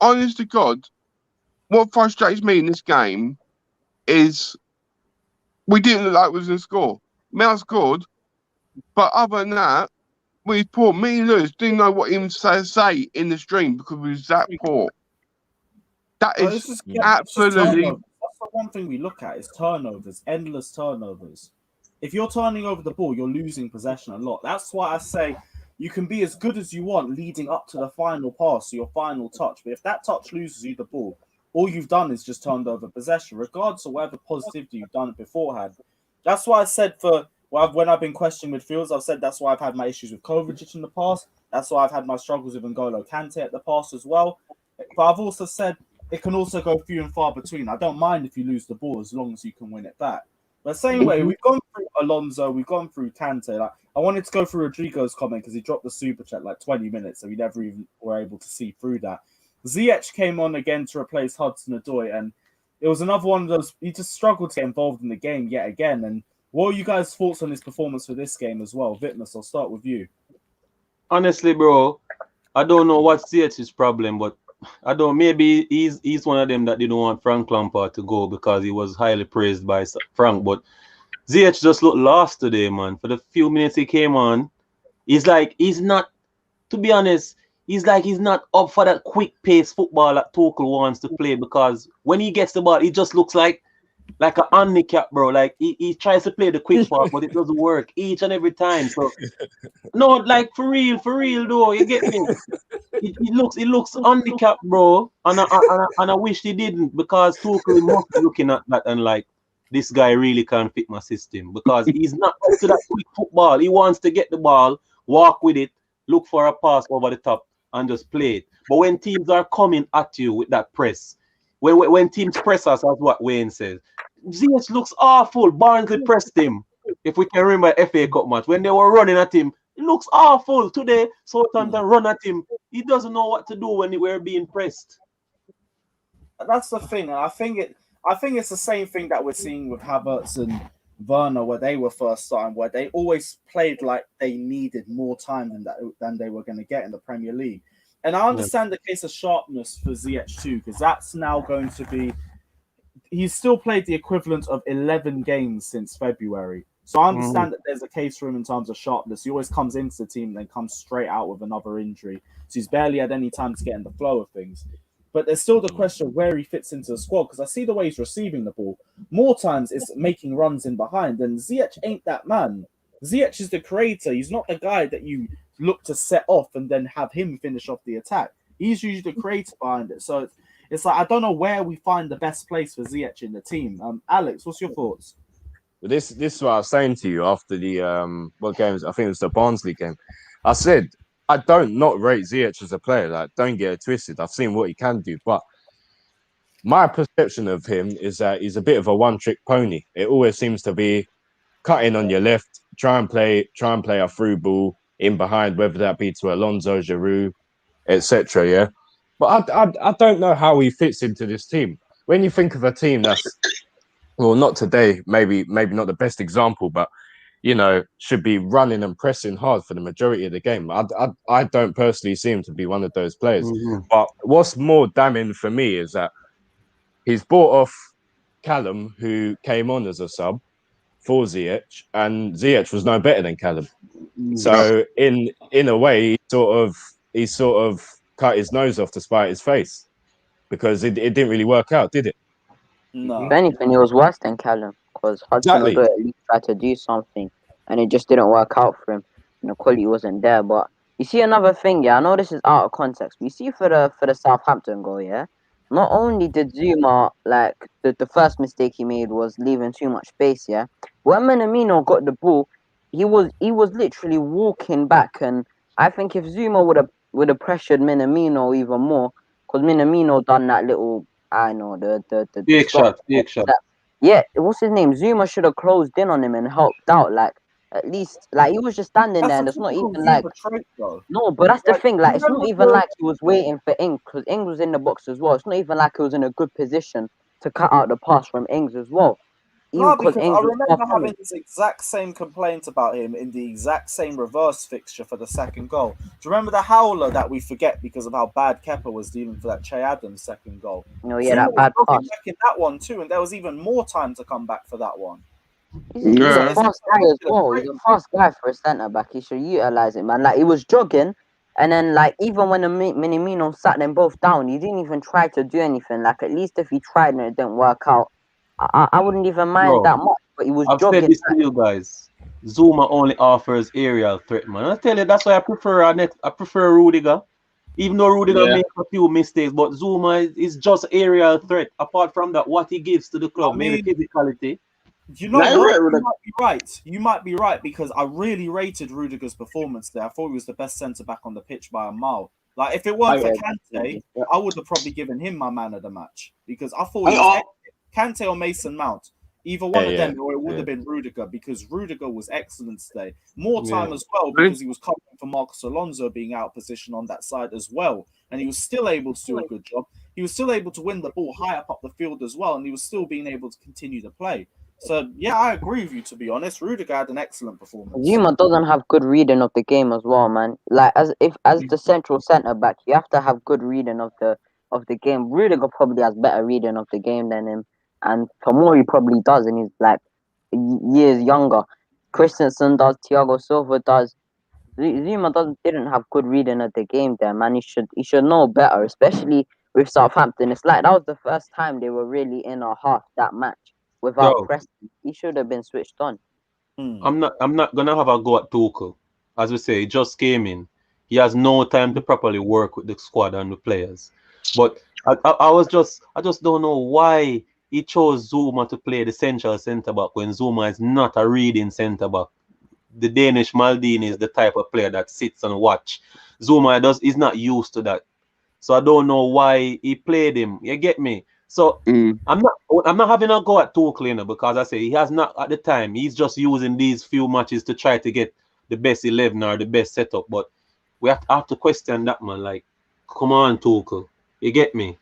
Honest to God, what frustrates me in this game is we didn't look like we was going to score. Mel scored, but other than that, we was poor. Me and Lewis didn't know what even to say in the stream because we was that poor. That is absolutely... That's the one thing we look at is turnovers, endless turnovers. If you're turning over the ball, you're losing possession a lot. That's why I say you can be as good as you want leading up to the final pass, your final touch. But if that touch loses you the ball, all you've done is just turned over possession, regardless of whatever positivity you've done beforehand. That's why I said when I've been questioning midfields, I've said that's why I've had my issues with Kovacic in the past. That's why I've had my struggles with N'Golo Kante at the past as well. But I've also said it can also go few and far between. I don't mind if you lose the ball as long as you can win it back. But same way, we've gone through Alonso, we've gone through Kante. Like, I wanted to go through Rodrigo's comment because he dropped the super chat like 20 minutes, so we never even were able to see through that. Ziyech came on again to replace Hudson-Odoi, and it was another one of those. He just struggled to get involved in the game yet again. And what are you guys' thoughts on his performance for this game as well? Vitmus, I'll start with you. Honestly, bro, I don't know what's Ziyech's problem, but I don't. Maybe he's one of them that didn't want Frank Lampard to go because he was highly praised by Frank. But Ziyech just looked lost today, man. For the few minutes he came on, he's not. To be honest, he's not up for that quick pace football that Tuchel wants to play because when he gets the ball, he just looks like an handicap, bro. Like he tries to play the quick part, but it doesn't work each and every time. So no, like for real though, you get me? He looks handicapped, bro. And I wish he didn't because Tuchel must be looking at that and like this guy really can't fit my system because he's not up to that quick football. He wants to get the ball, walk with it, look for a pass over the top, and just play it. But when teams are coming at you with that press, when teams press us, as what Wayne says, Ziyech looks awful. Barnsley pressed him. If we can remember FA Cup match, when they were running at him, it looks awful. Today, Southampton run at him. He doesn't know what to do when we're being pressed. That's the thing. I think it's the same thing that we're seeing with Havertz and Werner, where they were first starting, where they always played like they needed more time than they were going to get in the Premier League. And I understand the case of sharpness for Ziyech too, because that's now going to be. He's still played the equivalent of 11 games since February. So I understand that there's a case for him in terms of sharpness. He always comes into the team and then comes straight out with another injury. So he's barely had any time to get in the flow of things. But there's still the question of where he fits into the squad because I see the way he's receiving the ball. More times it's making runs in behind. And Ziyech ain't that man. Ziyech is the creator. He's not the guy that you look to set off and then have him finish off the attack. He's usually the creator behind it. So It's like I don't know where we find the best place for Ziyech in the team. Alex, what's your thoughts? But this is what I was saying to you after the what games? I think it was the Barnsley game. I said I don't not rate Ziyech as a player. Like, don't get it twisted. I've seen what he can do, but my perception of him is that he's a bit of a one-trick pony. It always seems to be cutting on your left, try and play a through ball in behind, whether that be to Alonso, Giroud, etc. Yeah, but I don't know how he fits into this team. When you think of a team that's, well, not today, maybe not the best example, but you know, should be running and pressing hard for the majority of the game. I don't personally see him to be one of those players. Mm-hmm. But what's more damning for me is that he's bought off Callum, who came on as a sub for Ziyech, and Ziyech was no better than Callum. So in a way, he sort of cut his nose off to spite his face, because it didn't really work out, did it? No. If anything, it was worse than Callum because Hudson Exactly. Odoi at least tried to do something, and it just didn't work out for him. And the quality wasn't there. But you see another thing, yeah. I know this is out of context. But you see for the Southampton goal, yeah. Not only did Zuma, like the first mistake he made was leaving too much space, yeah. When Minamino got the ball, he was literally walking back, and I think if Zuma would have pressured Minamino even more, because Minamino done that little, I know the Big shot. yeah, what's his name? Zuma should have closed in on him and helped out. Like, at least, like, he was just standing there, and it's not even like, no, but that's the thing. Like, it's not even like he was waiting for Ings, because Ings was in the box as well. It's not even like he was in a good position to cut out the pass from Ings as well. No, because I remember having this exact same complaint about him in the exact same reverse fixture for the second goal. Do you remember the howler that we forget because of how bad Kepa was dealing for that Che Adams second goal? No, yeah, that bad pass. Back in that one too, and there was even more time to come back for that one. He's a fast guy as well. He's a fast guy for a centre back. He should utilize it, man. Like, he was jogging, and then like even when the Minamino sat them both down, he didn't even try to do anything. Like, at least if he tried and it didn't work out, I wouldn't even mind that much. But he was jogging. I've said this to you guys. Zuma only offers aerial threat, man. I tell you, that's why I prefer Rudiger. Even though Rudiger makes a few mistakes, but Zuma is just aerial threat. Apart from that, what he gives to the club, maybe physicality. You know what? You might be right. You might be right, because I really rated Rudiger's performance there. I thought he was the best centre back on the pitch by a mile. Like, if it weren't for Kante, I would have probably given him my man of the match, because I thought he was Kante or Mason Mount. Either one of them, or it would have been Rudiger, because Rudiger was excellent today. More time as well, because he was covering for Marcos Alonso being out of position on that side as well. And he was still able to do a good job. He was still able to win the ball high up the field as well, and he was still being able to continue to play. So, yeah, I agree with you, to be honest. Rudiger had an excellent performance. Zuma doesn't have good reading of the game as well, man. Like, as the central centre back, you have to have good reading of the game. Rudiger probably has better reading of the game than him, and Tomori probably does, and he's like years younger. Christensen does, Thiago Silva does. Zuma didn't have good reading of the game there, man. He should know better, especially with Southampton. It's like that was the first time they were really in a half that match without pressing. He should have been switched on. I'm not gonna have a go at Tuchel. As we say, he just came in. He has no time to properly work with the squad and the players. But I just don't know why he chose Zuma to play the central centre back when Zuma is not a reading centre back. The Danish Maldini is the type of player that sits and watch. Zuma is not used to that. So I don't know why he played him. You get me? So I'm not having a go at Tuchel, you know, because I say he has not at the time. He's just using these few matches to try to get the best 11 or the best setup. But we have to question that, man. Like, come on, Tuchel. You get me?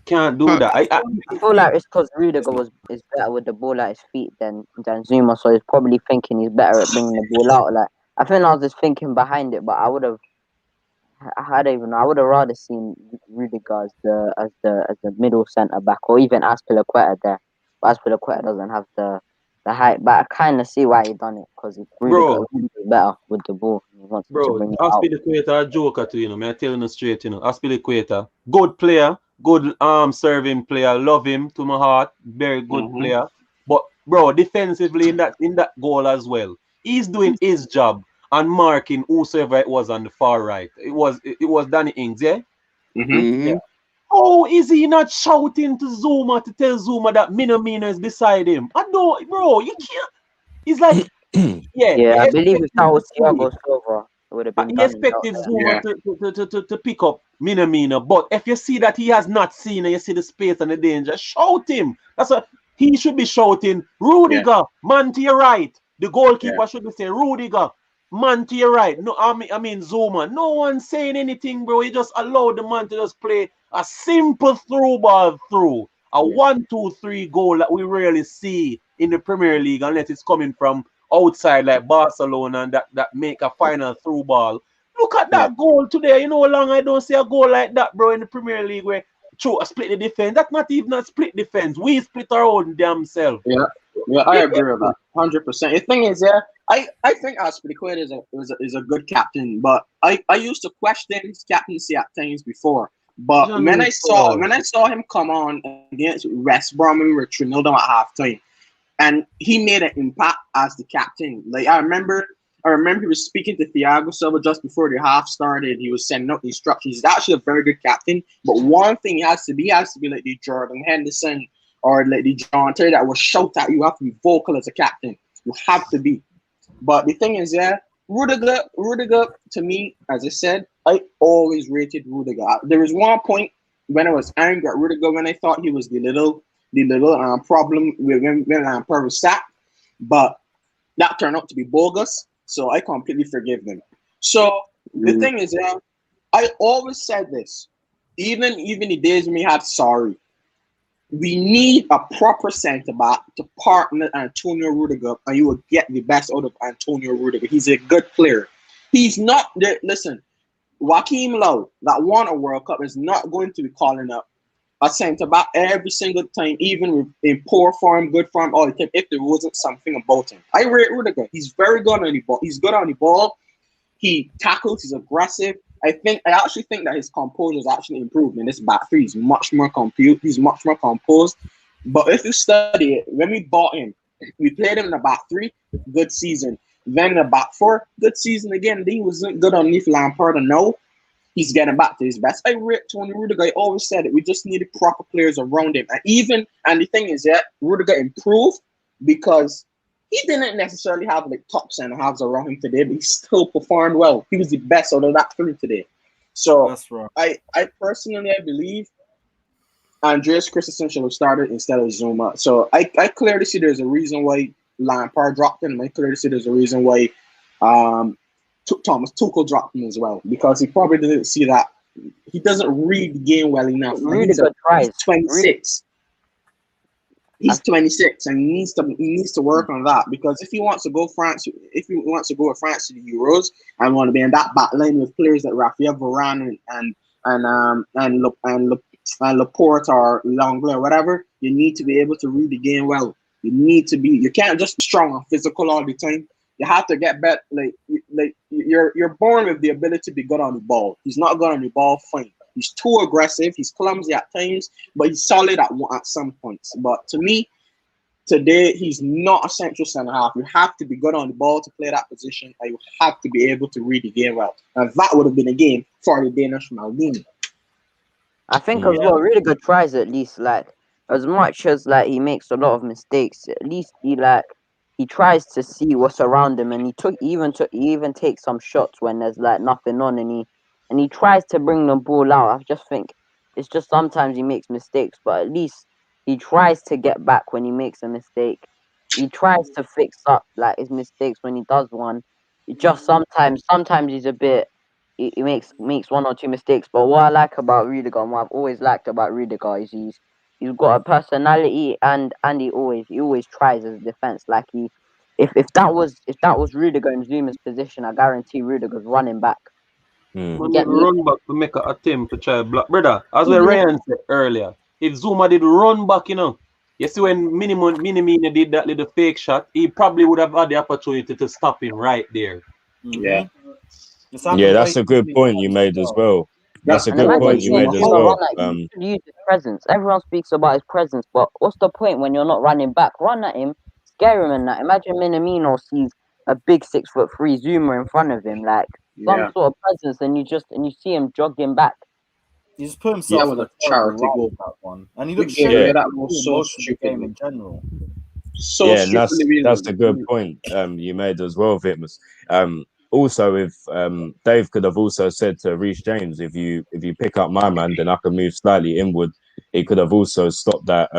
Can't do that. I feel like it's because Rudiger is better with the ball at his feet than Zuma, so he's probably thinking he's better at bringing the ball out. Like, I think I was just thinking behind it, but I would have rather seen Rudiger as the middle centre back, or even Azpilicueta there. But Azpilicueta doesn't have the height, but I kind of see why he done it, because Rudiger is better with the ball. He wants to bring it out. Azpilicueta a joker too, you know. I'm telling you straight, you know. Azpilicueta, good player. Good serving player, love him to my heart. Very good player. But bro, defensively in that goal as well, he's doing his job and marking whosoever it was on the far right. It was Danny Ings, yeah? Yeah. How is he not shouting to Zuma to tell Zuma that Minamino is beside him? I don't, bro. You can't. It's like, yeah, you Yeah, I believe expect if him that to was see. Thiago Silva, it would have been He done. expected Zuma Yeah. to pick up Minamino. But if you see that he has not seen and you see the space and the danger, shout him. That's what he should be shouting. Rudiger, man to your right. The goalkeeper should be saying, Rudiger, man to your right. No, I mean Zuma. No one saying anything, bro. He just allowed the man to just play a simple through ball through. A 1-2-3 goal that we rarely see in the Premier League unless it's coming from outside like Barcelona and that make a final through ball. Look at that goal today. You know how long I don't see a goal like that, bro, in the Premier League where through a split the defense. That's not even a split defense. We split our own damn self. Yeah, I agree with that 100%. The thing is, I think Aspilicueta is a good captain, but I used to question his captaincy at times before. But when I saw him come on against West Brom, we were 3-0 down at halftime, and he made an impact as the captain. Like I remember he was speaking to Thiago Silva just before the half started. He was sending out instructions. He's actually a very good captain. But one thing he has to be like the Jordan Henderson or like the John Terry that will shout at you. You have to be vocal as a captain. You have to be. But the thing is, Rudiger, to me, as I said, I always rated Rudiger. There was one point when I was angry at Rudiger when I thought he was the little problem when Lampard was sacked. But that turned out to be bogus. So I completely forgive them. So the thing is, I always said this, even the days when we had Sorry, we need a proper centre back to partner Antonio Rudiger, and you will get the best out of Antonio Rudiger. He's a good player. He's not there. Listen, Joachim Low, that won a World Cup, is not going to be calling up a centre back every single time, even in poor form, good form, all the time, if there wasn't something about him. I rate Rudiger. He's very good on the ball. He's good on the ball. He tackles. He's aggressive. I actually think that his composure has actually improved in this back three. He's much more He's much more composed. But if you study it, when we bought him, we played him in the back three, good season. Then in the back four, good season again. He wasn't good underneath Lampard, and now he's getting back to his best. I rate Tony Rudiger. I always said it. We just needed proper players around him. And the thing is, Rudiger improved because he didn't necessarily have like top center halves around him today, but he still performed well. He was the best out of that three today. So That's right. I personally believe Andreas Christensen should have started instead of Zuma. So I clearly see there's a reason why Lampard dropped him. I clearly see there's a reason why Thomas Tuchel dropped him as well, because he probably didn't see that he doesn't read the game well enough. He's 26. He's 26 and he needs to work on that, because if he wants to go with France to the Euros and want to be in that back line with players like Rafael Varane and Laporte or Longley or whatever, you need to be able to read the game well. You can't just be strong and physical all the time. You have to get better. Like you're born with the ability to be good on the ball. He's not good on the ball, fine. He's too aggressive. He's clumsy at times, but he's solid at some points. But to me, today, he's not a central centre half. You have to be good on the ball to play that position, and you have to be able to read the game well. And that would have been a game for the Danish Maldini. I think as well, Rudiger tries at least, like, as much as like he makes a lot of mistakes, at least he tries to see what's around him, and he even takes some shots when there's like nothing on, and he tries to bring the ball out. I just think it's just sometimes he makes mistakes, but at least he tries to get back when he makes a mistake. He tries to fix up like his mistakes when he does one. It just sometimes he's a bit. He makes one or two mistakes. But what I like about Rudiger, and what I've always liked about Rudiger, is he's got a personality, and he always tries as a defense. Like if that was Rudiger in Zuma's position, I guarantee Rudiger's running back. Run back to make an attempt to try block. Brother, as Ryan said earlier, if Zuma did run back, you see when Minamino did that little fake shot, he probably would have had the opportunity to stop him right there. Yeah. Yeah, that's a good point you made as well. That's a good point you made as well. Use his presence. Everyone speaks about his presence, but what's the point when you're not running back? Run at him, scare him, and that. Imagine Minamino sees a big 6'3" Zuma in front of him, like some sort of presence, and you see him jogging back. He just put That himself was in a a terrible charity light goal. with that one, and he We looked gave shaky. away Yeah, that goal Most so of the game stupidly. in general. So yeah, and stupidly. that's a good point you made as well, Vitmus. Also, if Dave could have also said to Reece James, if you pick up my man, then I can move slightly inward. He could have also stopped that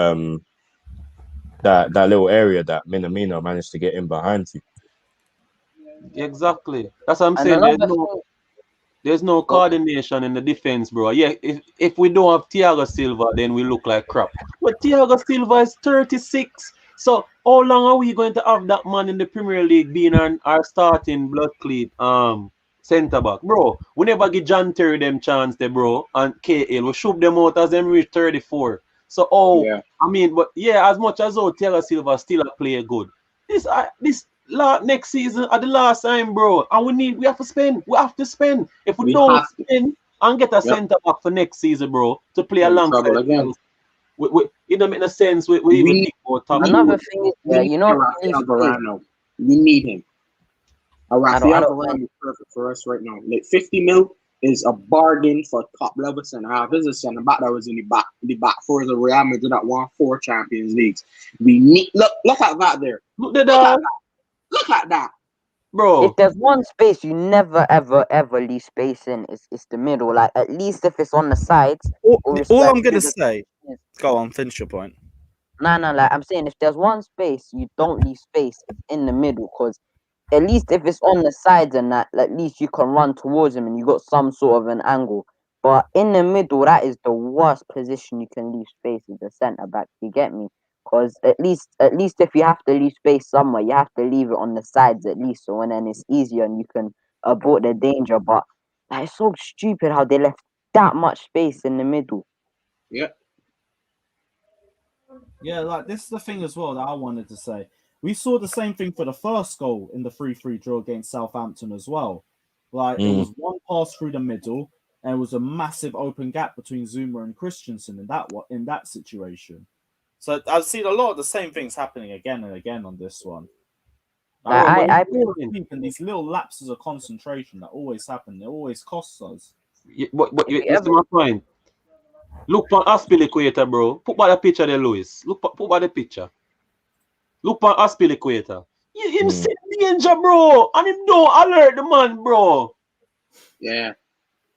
little area that Minamino managed to get in behind you. Exactly. That's what I'm And saying. another thing, There's no coordination in the defense, bro. Yeah, if we don't have Thiago Silva, then we look like crap. But Thiago Silva is 36. So how long are we going to have that man in the Premier League being our starting blood cleat centre back? Bro, we never give John Terry them chance there, bro, and KL. We shoot them out as them reach 34. So Yeah. I mean, but yeah, as much as Thiago Silva still a player good. This next season at the last time, bro, and we have to spend. We have to spend. If we We don't have to. spend and get a Yep. centre back for next season, bro, to play We're in trouble alongside, again. it don't make no sense. We We even need, think about top. we another need, thing is, we yeah, need you know, a if you leave Rafael space, Varane. We need him. A I Rafael don't Varane mind. is perfect for us right now. Like 50 mil is a bargain for top level centre half. This is a centre back that was in the back four of the Real Madrid that won 4 Champions Leagues. We need look at that there. Look at Look at that, that. Look at that. bro. If there's one space you never ever leave space in, it's the middle. Like at least if it's on the sides, All respect I'm gonna to the say, go on, finish your point. no, like I'm saying, if there's one space you don't leave space, it's in the middle. Because at least if it's on the sides and that, at least you can run towards him and you got some sort of an angle. But in the middle, that is the worst position you can leave space as a centre back. You get me? Because at least if you have to leave space somewhere, you have to leave it on the sides at least. So and then it's easier and you can abort the danger. But like, it's so stupid how they left that much space in the middle. Yeah. Yeah, like this is the thing as well that I wanted to say. We saw the same thing for the first goal in the 3-3 draw against Southampton as well. Like it was one pass through the middle, and it was a massive open gap between Zuma and Christensen in that situation. So I've seen a lot of the same things happening again and again on this one. Like, I and these little lapses of concentration that always happen, they always cost us. But you see my point. Look for Aspilicueta, bro. Put by the picture there, Lewis. Put by the picture. Look for Aspilicueta. Him see danger, bro, and him don't alert the man, bro. Yeah.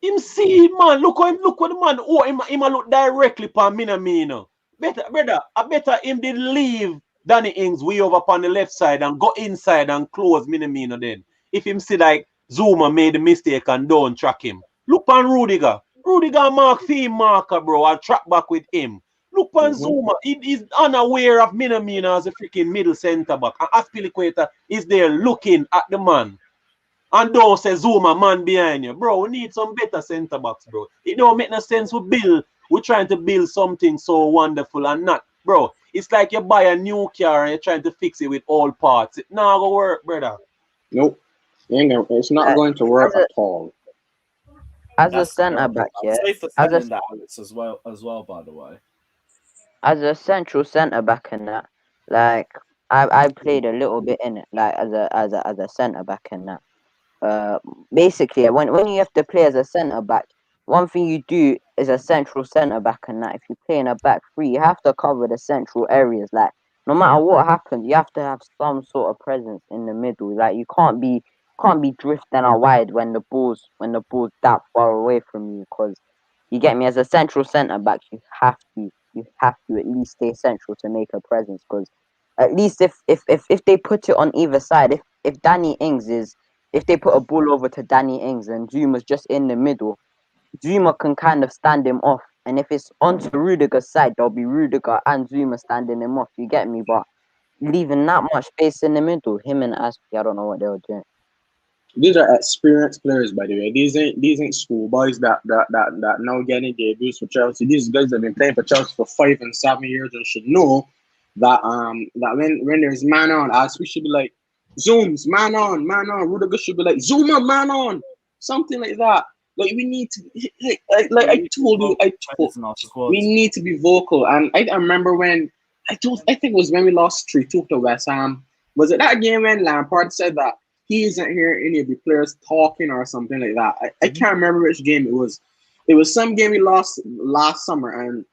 Him see him, man. Look what the man. Oh, him a look directly for Minamino. Brother, I better him did leave Danny Ings way over on the left side and go inside and close Minamino then. If him see like Zuma made a mistake and don't track him. Look on Rudiger. Rudiger mark for marker, bro. I'll track back with him. Look on Zuma. He's unaware of Minamino as a freaking middle centre back. And Aspilicueta is there looking at the man. And don't say Zuma man behind you. Bro, we need some better centre backs, bro. It don't make no sense we're trying to build something so wonderful and not. Bro, it's like you buy a new car and you're trying to fix it with all parts. It not gonna work, brother. Nope. It's not going to work at all. As a centre back, yeah. Safe for saying that, Alex, as well, by the way. As a central centre back in that, like I played a little bit in it, like as a centre back in that. Basically, when you have to play as a centre back, one thing you do is a central centre back and that. If you play in a back three, you have to cover the central areas. Like no matter what happens, you have to have some sort of presence in the middle. Like you can't be drifting out wide when the ball's that far away from you. Because you get me, as a central centre back, you have to at least stay central to make a presence. Because at least if they put it on either side, if Danny Ings is if they put a ball over to Danny Ings and Zuma's just in the middle, Zuma can kind of stand him off. And if it's onto Rudiger's side, there'll be Rudiger and Zuma standing him off. You get me? But leaving that much space in the middle, him and Aspie, I don't know what they were doing. These are experienced players, by the way. These ain't schoolboys that now getting debuts for Chelsea. These guys have been playing for Chelsea for 5 and 7 years and should know that that when there's man on, Aspie should be like Zooms, man on. Rudiger should be like Zuma, man on. Something like that. Like we need to like I told you, we need to be vocal. And I remember when I think it was when we lost 3-2 to West Ham. Was it that game when Lampard said that he isn't hearing any of the players talking or something like that? I can't remember which game it was. It was some game we lost last summer, and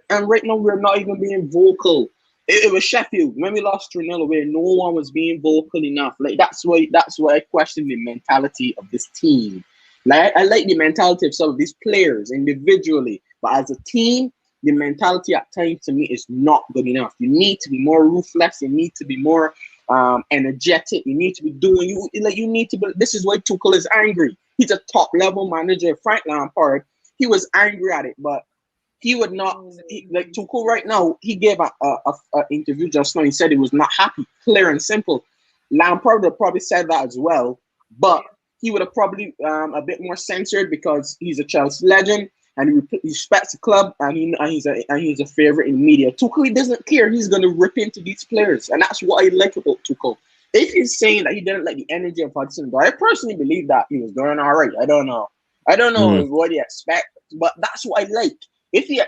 right now we're not even being vocal. It was Sheffield when we lost 3-0 away. No one was being vocal enough. Like that's why I question the mentality of this team. Like I like the mentality of some of these players individually, but as a team, the mentality at times to me is not good enough. You need to be more ruthless. You need to be more energetic. You need to be doing you need to be. This is why Tuchel is angry. He's a top level manager. Frank Lampard, he was angry at it, but he would not like Tuchel right now. He gave a interview just now. He said he was not happy, clear and simple. Lampard would probably said that as well, but he would have probably a bit more censored because he's a Chelsea legend and he respects the club and he's a favorite in media. Tuchel, he doesn't care. He's going to rip into these players, and that's what I like about Tuchel. If he's saying that he didn't like the energy of Hudson, but I personally believe that he was doing all right. I don't know what he expects, but that's what I like. If he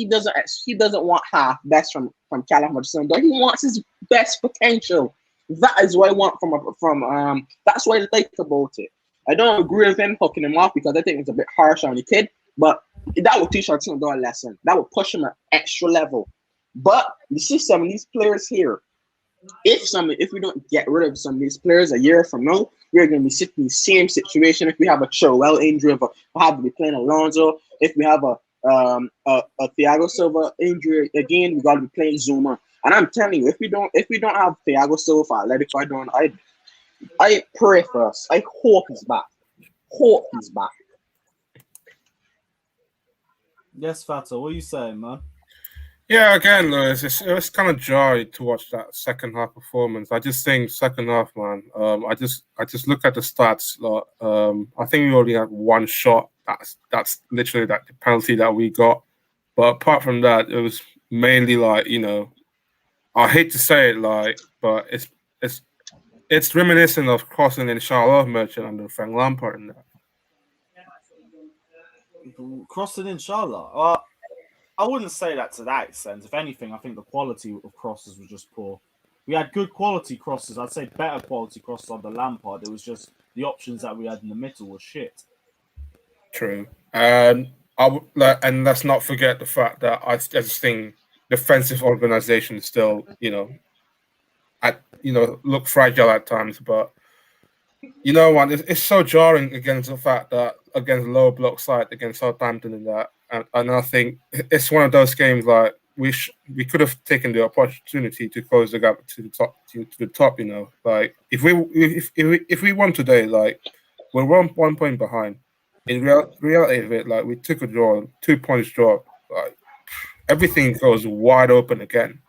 doesn't want half best from Callum Hudson, but he wants his best potential. That is what I want from that's what I like about it. I don't agree with him hooking him off because I think it's a bit harsh on the kid, but that would teach Hudson a lesson. That would push him an extra level. But you see some of these players here. If we don't get rid of some of these players a year from now, we're going to be sitting in the same situation. If we have a Chilwell injury, we'll have to be playing Alonso. If we have a Thiago Silva injury again, we got to be playing Zuma. And I'm telling you, if we don't have Thiago Silva, I pray for us. I hope he's back. Yes, Fata, what are you saying, man? Yeah, again, Lewis, it was kind of jarring to watch that second half performance. I just think second half, man. I just look at the stats. I think we only had one shot. That's literally the penalty that we got. But apart from that, it was mainly I hate to say it, but it's reminiscent of crossing in Charlotte Merchant under Frank Lampard and that. Crossing in Charlotte. I wouldn't say that to that extent. If anything, I think the quality of crosses was just poor. We had good quality crosses. I'd say better quality crosses under Lampard. It was just the options that we had in the middle were shit. True. And let's not forget the fact that I just think defensive organization still, look fragile at times. But you know what? It's so jarring against the fact that against low block side against Southampton and that. And I think it's one of those games we could have taken the opportunity to close the gap to the top. If we won today, we're 1 point behind. In reality of it, we took a draw, 2 points draw. Everything goes wide open again.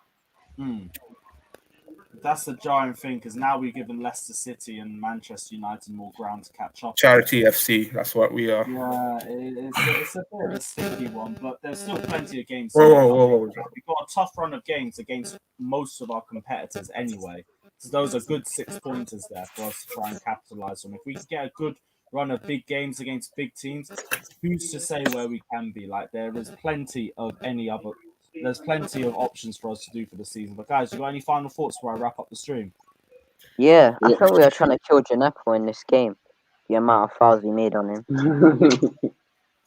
That's the jarring thing because now we're giving Leicester City and Manchester United more ground to catch up. Charity FC, that's what we are. Yeah, it's a bit of a sticky one, but there's still plenty of games. Whoa. We've got a tough run of games against most of our competitors anyway. So those are good 6 pointers there for us to try and capitalize on. If we get a good run of big games against big teams, who's to say where we can be? There is plenty of There's plenty of options for us to do for the season. But guys, you got any final thoughts before I wrap up the stream? Yeah, I thought we were trying to kill Gineppo in this game. The amount of fouls we made on him.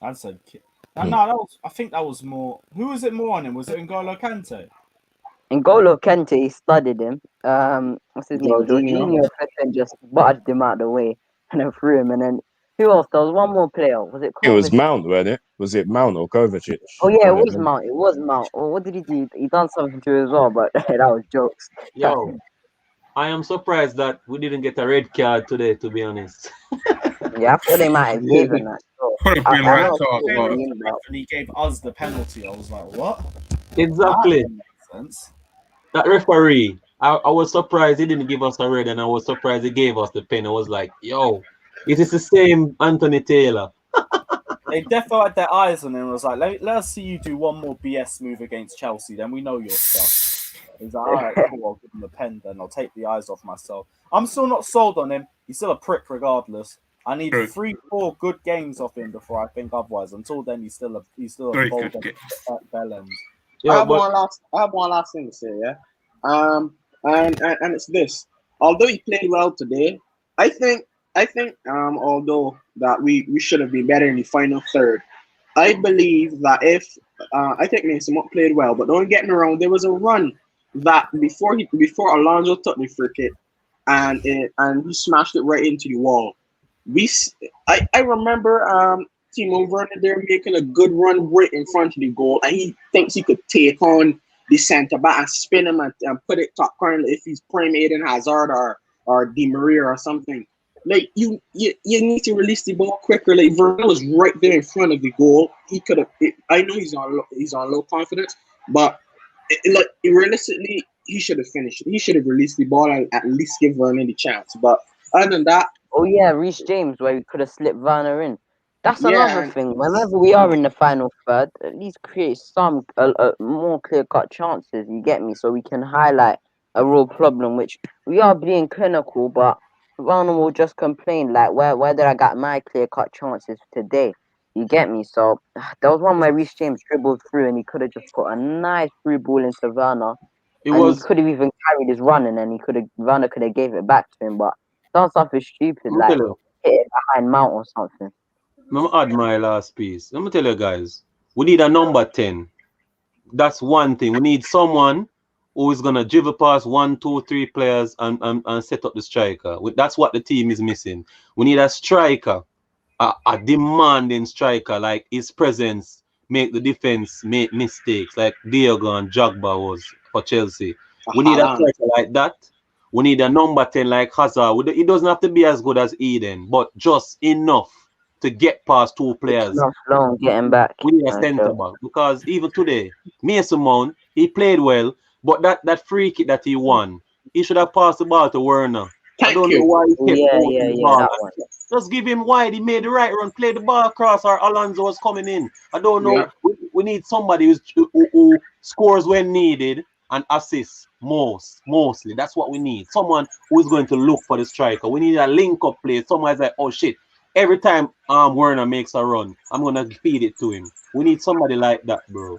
I said, no, I think that was more. Who was it more on him? Was it N'Golo Kante? N'Golo Kante studied him. What's his name? Jorginho just barged him out of the way and then threw him. And then who else? There was one more player. Was it? It was Mount, wasn't it? Was it Mount or Kovacic? Oh yeah, it was Mount. It was Mount. Oh, what did he do? He done something to it as well, but that was jokes. Yo, I am surprised that we didn't get a red card today, to be honest. Yeah, I thought they might have given that. And he gave us the penalty. I was like, what? Exactly. That referee, I was surprised he didn't give us a red, and I was surprised he gave us the pen. I was like, yo, it is the same Anthony Taylor. They definitely had their eyes on him and was like, let us see you do one more BS move against Chelsea, then we know your stuff. He's like, all right, cool, I'll give him the pen then. I'll take the eyes off myself. I'm still not sold on him. He's still a prick regardless. I need 3-4 good games off him before I think otherwise. Until then, he's still a bold bell end. I have one last thing to say, yeah. And it's this. Although he played well today, I think although that we should have been better in the final third. I believe that if I think Mason Mount played well, but don't get me wrong, there was a run that before Alonso took the free kick and he smashed it right into the wall. I remember Timo Werner there making a good run right in front of the goal, and he thinks he could take on the centre back and spin him and put it top corner if he's prime Eden Hazard or Di Maria or something. Like you need to release the ball quicker. Like Werner was right there in front of the goal. He could have. I know he's on low confidence, but like realistically, he should have finished it. He should have released the ball and at least give Werner the chance. But other than that, Oh yeah, Reece James, where we could have slipped Werner in. That's yeah, another and thing. Whenever we are in the final third, at least create some more clear-cut chances. You get me? So we can highlight a real problem, which we are being clinical, but Werner will just complain like, where did I get my clear-cut chances today? You get me? So there was one where Reece James dribbled through and he could have just put a nice through ball into Werner, It and he was. could have even carried his run, and then Werner could have gave it back to him, but done something stupid Let me like tell you. hit it behind Mount or something. Let me add my last piece. Let me tell you guys. We need a number 10. That's one thing. We need someone who is gonna dribble past 1, 2, 3 players and set up the striker. That's what the team is missing. We need a striker, a demanding striker, like his presence make the defense make mistakes, like Diego and Jagba was for Chelsea. We need a Haaland. striker like that. We need a number 10 like Hazard. It doesn't have to be as good as Eden, but just enough to get past 2 players. Not long getting back. We need a centre back because even today, Mason Mount, he played well, but that free kick that he won, he should have passed the ball to Werner. I don't know why he kept holding the ball. That one. Just give him wide. He made the right run, play the ball across, or Alonso was coming in. I don't know. Yeah. We need somebody who scores when needed and assists mostly. That's what we need. Someone who is going to look for the striker. We need a link-up play. Someone's like, oh shit. Every time Werner makes a run, I'm gonna feed it to him. We need somebody like that, bro.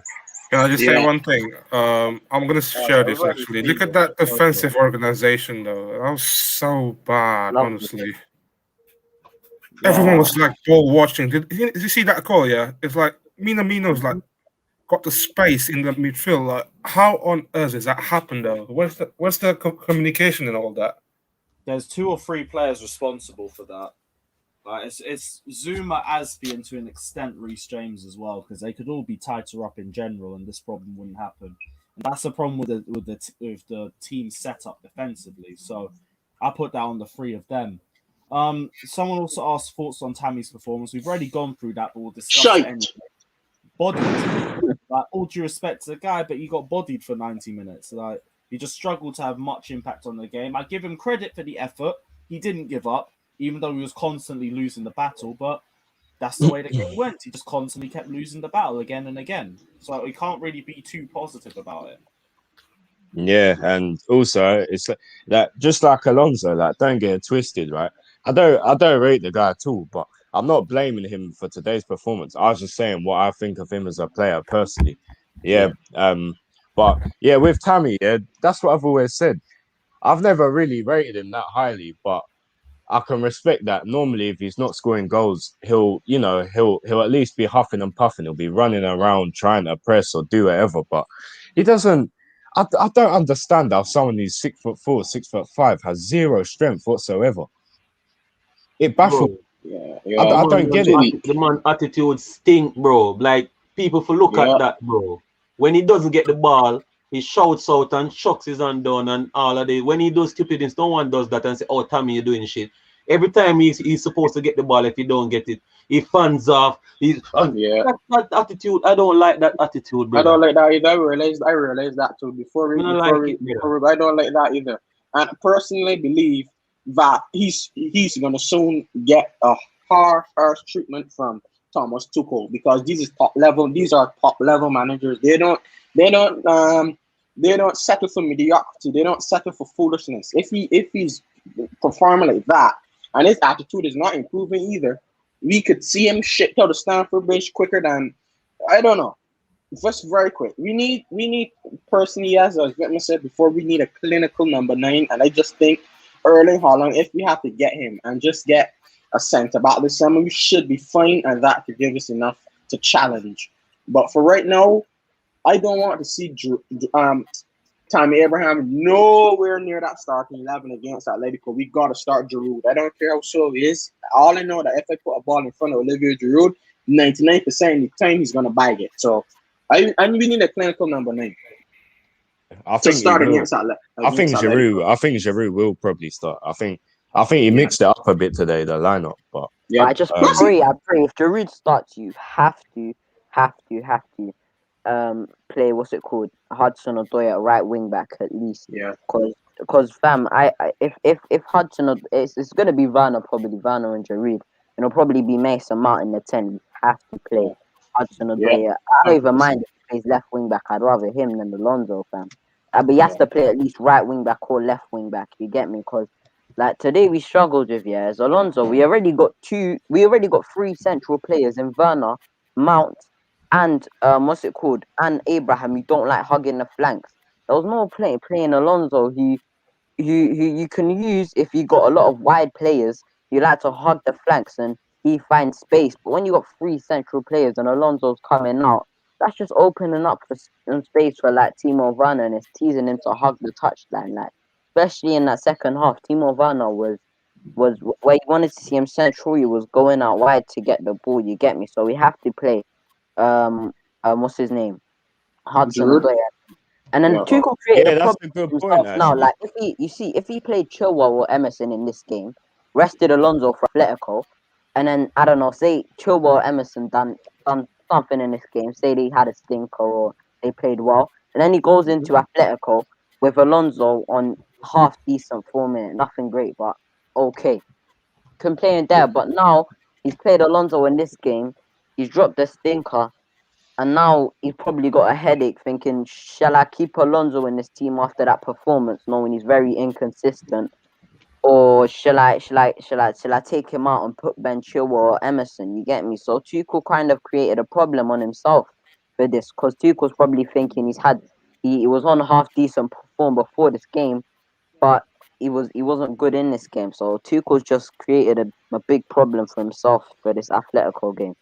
Can I just say one thing? I'm gonna share this actually. Look at that defensive organization, though. That was so bad, honestly. Everyone was like ball watching. Did you see that call? Yeah, it's like Minamino's like got the space in the midfield. Like, how on earth does that happen, though? Where's the communication and all that? There's 2 or 3 players responsible for that. It's Zuma, Aspi, and to an extent Reece James as well, because they could all be tighter up in general, and this problem wouldn't happen. And that's the problem with the team setup defensively. So I put that on the 3 of them. Someone also asked thoughts on Tammy's performance. We've already gone through that, but we'll discuss it anyway. Bodied, like, all due respect to the guy, but he got bodied for 90 minutes. Like, he just struggled to have much impact on the game. I give him credit for the effort. He didn't give up, even though he was constantly losing the battle, but that's the way the game went. He just constantly kept losing the battle again and again. So we can't really be too positive about it. Yeah, and also it's like just like Alonso, like, don't get it twisted, right? I don't rate the guy at all, but I'm not blaming him for today's performance. I was just saying what I think of him as a player personally. Yeah. But yeah, with Tammy, yeah, that's what I've always said. I've never really rated him that highly, but I can respect that. Normally, if he's not scoring goals, he'll at least be huffing and puffing. He'll be running around trying to press or do whatever. But he doesn't. I don't understand how someone who's 6'4", 6'5" has zero strength whatsoever. It baffles. I don't get it. The man attitude stink, bro. Like, people for look at that, bro. When he doesn't get the ball, he shouts out and chucks his hand down and all of this. When he does stupid things, no one does that and say, oh, Tammy, you're doing shit. Every time he's supposed to get the ball, if he don't get it, he fans off. That attitude, I don't like that attitude, bro. I don't like that either. I realized that too before I don't like that either. And I personally believe that he's gonna soon get a harsh treatment from Thomas Tuchel, because these are top level managers. They don't settle for mediocrity. They don't settle for foolishness. If he's performing like that and his attitude is not improving either, we could see him shipped out of Stamford Bridge quicker than, I don't know. Just very quick. We need personally, as I said before, we need a clinical number 9, and I just think Erling Haaland, if we have to get him and just get a centre back this summer, we should be fine, and that could give us enough to challenge. But for right now, I don't want to see Tammy Abraham nowhere near that starting 11 against Atletico. We got to start Giroud. I don't care how slow he is. All I know that if I put a ball in front of Olivier Giroud, 99% of the time he's going to bag it. So we need a clinical number 9 I to think he start will. against Atletico. I think Giroud will probably start. I think he mixed it up a bit today, the lineup. But Yeah, I pray if Giroud starts, you have to play what's it called, Hudson Odoi at right wing back at least. Yeah. Because fam, if Hudson, it's gonna be Werner and Giroud, and it'll probably be Mason Mount in the 10. You have to play Hudson Odoi. I don't even mind if he plays left wing back. I'd rather him than Alonso, fam. But he has to play at least right wing back or left wing back. You get me? Because like today we struggled with as Alonso. We already got 3 central players in Werner, Mount, and and Abraham. You don't like hugging the flanks. There was no playing Alonso who you can use if you got a lot of wide players. You like to hug the flanks and he finds space. But when you got 3 central players and Alonso's coming out, that's just opening up for some space for like Timo Werner, and it's teasing him to hug the touchline. Like especially in that second half, Timo Werner was where you wanted to see him central. He was going out wide to get the ball. You get me? So we have to play what's his name, Hudson Odoi. And then Tuchel created a problem good himself point, now. Like if he played Chilwell or Emerson in this game, rested Alonso for Atletico, and then I don't know, say Chilwell or Emerson done something in this game, say they had a stinker or they played well, and then he goes into Atletico with Alonso on half decent form, nothing great, but okay, can play in there. But now he's played Alonso in this game, he's dropped the stinker. And now he's probably got a headache thinking, shall I keep Alonso in this team after that performance, knowing he's very inconsistent? Or shall I take him out and put Ben Chilwell or Emerson? You get me? So Tuchel kind of created a problem on himself for this, because Tuchel's probably thinking he was on half decent form before this game, but he wasn't good in this game. So Tuchel's just created a big problem for himself for this Atletico game.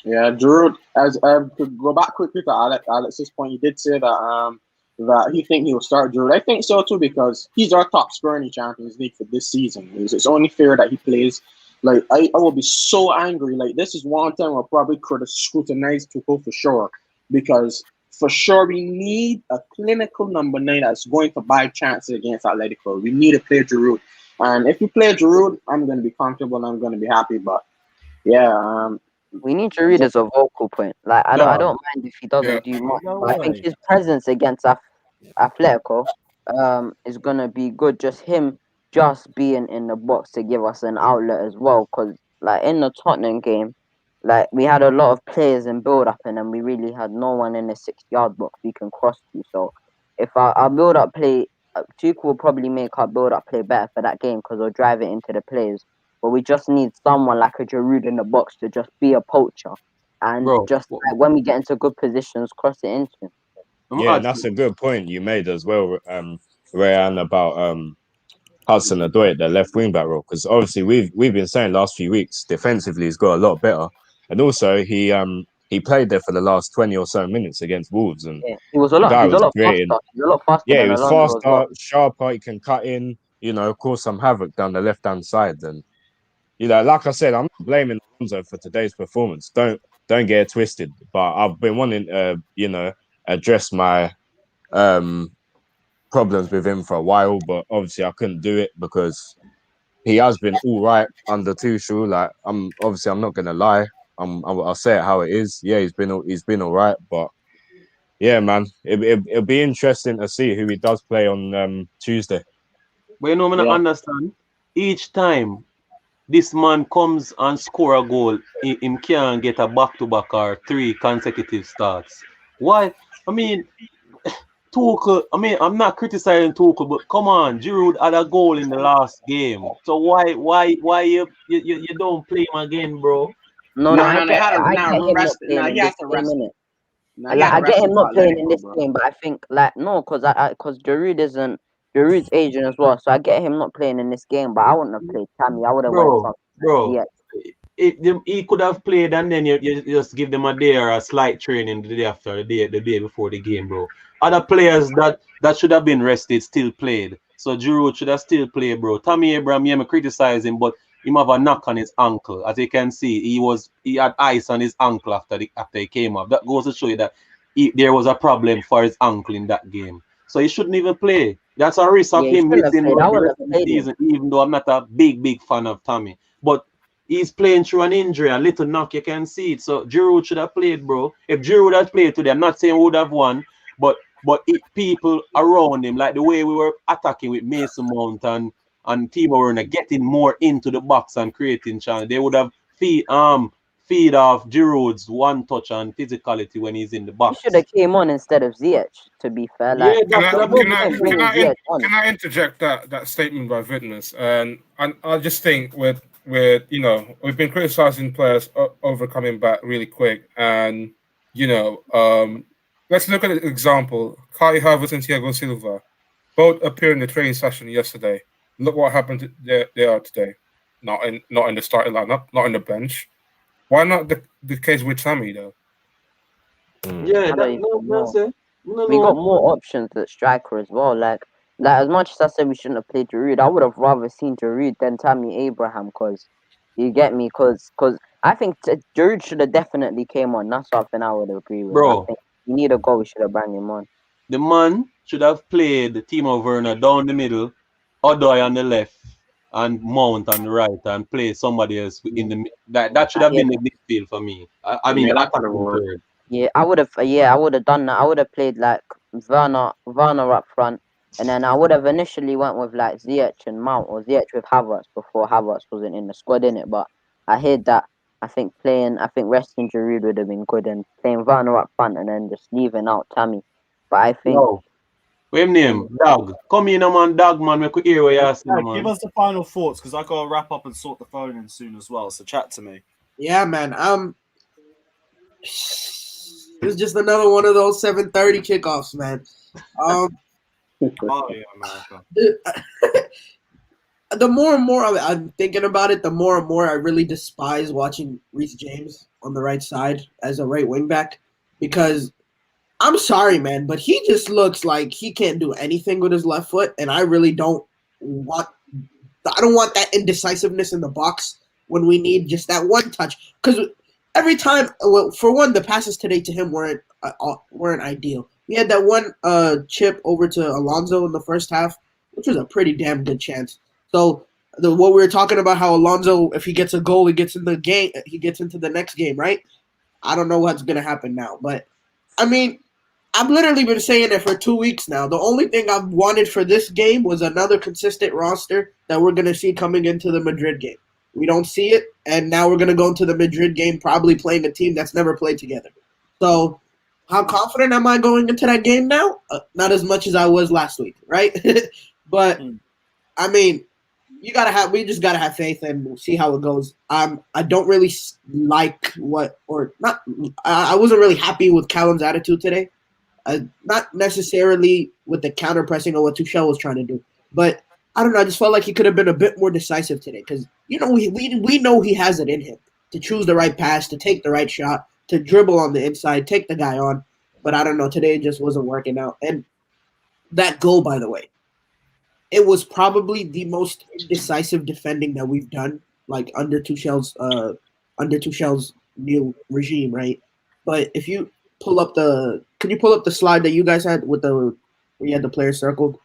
Yeah, Giroud, as to go back quickly to Alex's point, he did say that he think he will start Giroud. I think so too, because he's our top scorer in the Champions League for this season. It's only fair that he plays. Like I will be so angry. Like this is one thing we'll probably could have scrutinized Tuchel for sure, because for sure we need a clinical number 9 that's going to buy chances against Atletico. We need to play Giroud, and if we play Giroud, I'm going to be comfortable and I'm going to be happy. But yeah. We need to read as a vocal point. Like I don't mind if he doesn't do much, but I think his presence against Atletico is gonna be good. Just him being in the box to give us an outlet as well. Cause like in the Tottenham game, like we had a lot of players in build up, and then we really had no one in the 6-yard box we can cross to. So if our build up play, Tuchel will probably make our build up play better for that game because we'll drive it into the players. But we just need someone like a Giroud in the box to just be a poacher and like, when we get into good positions, cross it into him. Yeah, and that's a good point you made as well, Rayan, about Hudson Odoi, the left wing back role, because obviously we've been saying last few weeks defensively he's got a lot better, and also he played there for the last 20 or so minutes against Wolves, and he was a lot faster. He's a lot faster. Yeah, he was faster, well. sharper. He can cut in. Cause some havoc down the left hand side, and like I said, I'm not blaming Alonso for today's performance. Don't get it twisted. But I've been wanting to, address my problems with him for a while. But obviously, I couldn't do it because he has been all right under Tuchel. Like I'm not gonna lie. I'll say it how it is. Yeah, he's been all right. But yeah, man, it'll be interesting to see who he does play on Tuesday. But I don't understand. Each time this man comes and score a goal, him can't get a back-to-back or 3 consecutive starts. Why? I mean, Tuchel, I'm not criticizing Tuchel, but come on, Giroud had a goal in the last game. So why you don't play him again, bro? No, I get him not playing in this game. I get him not playing in this game, but I think because Giroud's aging as well, so I get him not playing in this game. But I wouldn't have played Tammy. I would have went bro. he could have played, and then you just give them a day or a slight training the day after, the day before the game, bro. Other players that should have been rested still played. So Giroud should have still played, bro. Tammy Abraham, yeah, me criticize him, but he have a knock on his ankle. As you can see, he had ice on his ankle after he came up. That goes to show you that there was a problem for his ankle in that game. So he shouldn't even play. That's a risk of him missing the season, even though I'm not a big fan of Tammy. But he's playing through an injury, a little knock, you can see it. So Giroud should have played, bro. If Giroud had played today, I'm not saying we would have won, but people around him, like the way we were attacking with Mason Mount and Timo Werner, getting more into the box and creating chance, they would have feed off Giroud's one touch and physicality when he's in the box. He should have came on instead of Ziyech, to be fair. Like, can I interject that statement by Witness? And I just think we've been criticizing players over coming back really quick, and let's look at an example. Kai Havertz and Thiago Silva both appeared in the training session yesterday. Look what happened they are today. Not in the starting lineup, not in the bench. Why not the case with Tammy though? Yeah, we got more options at striker as well. Like as much as I said we shouldn't have played Giroud, I would have rather seen Giroud than Tammy Abraham. Cause you get me, cause I think Giroud should have definitely came on. That's something I would agree with. Bro, I think you need a goal. We should have brought him on. The man should have played Timo Werner down the middle, Odoi on the left, and Mount on the right, and play somebody else in the that should have been the midfield for me. I mean, that's the word. Yeah, I would have done that. I would have played like Werner up front, and then I would have initially went with like Ziyech and Mount, or Ziyech with Havertz before Havertz wasn't in the squad, innit? But I heard that. I think resting Giroud would have been good, and playing Werner up front, and then just leaving out Tammy. But I think. No. What's name? Doug. Come in, man. Doug, man. We could hear what you're saying, man. Give us the final thoughts, because I got to wrap up and sort the phone in soon as well. So chat to me. Yeah, man. It was just another one of those 7:30 kickoffs, man. Oh yeah, America. The more and more I'm thinking about it, the more and more I really despise watching Reece James on the right side as a right wing back, because I'm sorry, man, but he just looks like he can't do anything with his left foot, and I really don't want that indecisiveness in the box when we need just that one touch. Because every time, well, for one, the passes today to him weren't ideal. We had that one chip over to Alonso in the first half, which was a pretty damn good chance. So what we were talking about, how Alonso, if he gets a goal, he gets in the game, he gets into the next game, right? I don't know what's gonna happen now, but I mean, I've literally been saying it for 2 weeks now. The only thing I've wanted for this game was another consistent roster that we're gonna see coming into the Madrid game. We don't see it, and now we're gonna go into the Madrid game probably playing a team that's never played together. So, how confident am I going into that game now? Not as much as I was last week, right? But I mean, we just gotta have faith and see how it goes. I don't really like I wasn't really happy with Callum's attitude today. Not necessarily with the counter pressing or what Tuchel was trying to do, but I don't know. I just felt like he could have been a bit more decisive today, because we know he has it in him to choose the right pass, to take the right shot, to dribble on the inside, take the guy on. But I don't know. Today it just wasn't working out. And that goal, by the way, it was probably the most decisive defending that we've done, like under Tuchel's new regime, right? But if you can you pull up the slide that you guys had with where you had the players circled?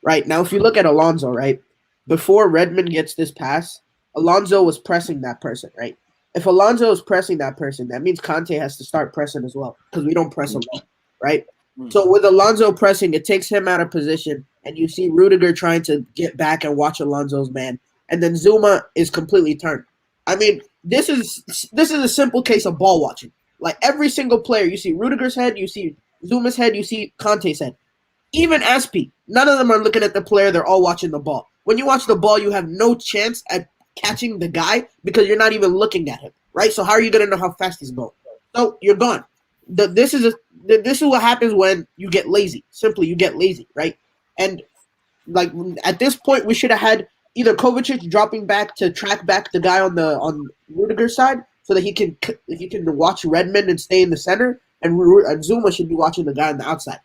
Right now, if you look at Alonso, right, before Redmond gets this pass, Alonso was pressing that person, right? If Alonso is pressing that person, that means Conte has to start pressing as well, because we don't press alone, right? So with Alonso pressing, it takes him out of position, and you see Rudiger trying to get back and watch Alonso's man, and then Zuma is completely turned. I mean, this is a simple case of ball watching. Like, every single player, you see Rudiger's head, you see Zuma's head, you see Conte's head. Even Aspi, none of them are looking at the player. They're all watching the ball. When you watch the ball, you have no chance at catching the guy because you're not even looking at him, right? So how are you going to know how fast he's going? So you're gone. This is what happens when you get lazy. Simply, you get lazy, right? And at this point, we should have had either Kovacic dropping back to track back the guy on Rudiger's side so that he can watch Redmond and stay in the center, and Zuma should be watching the guy on the outside.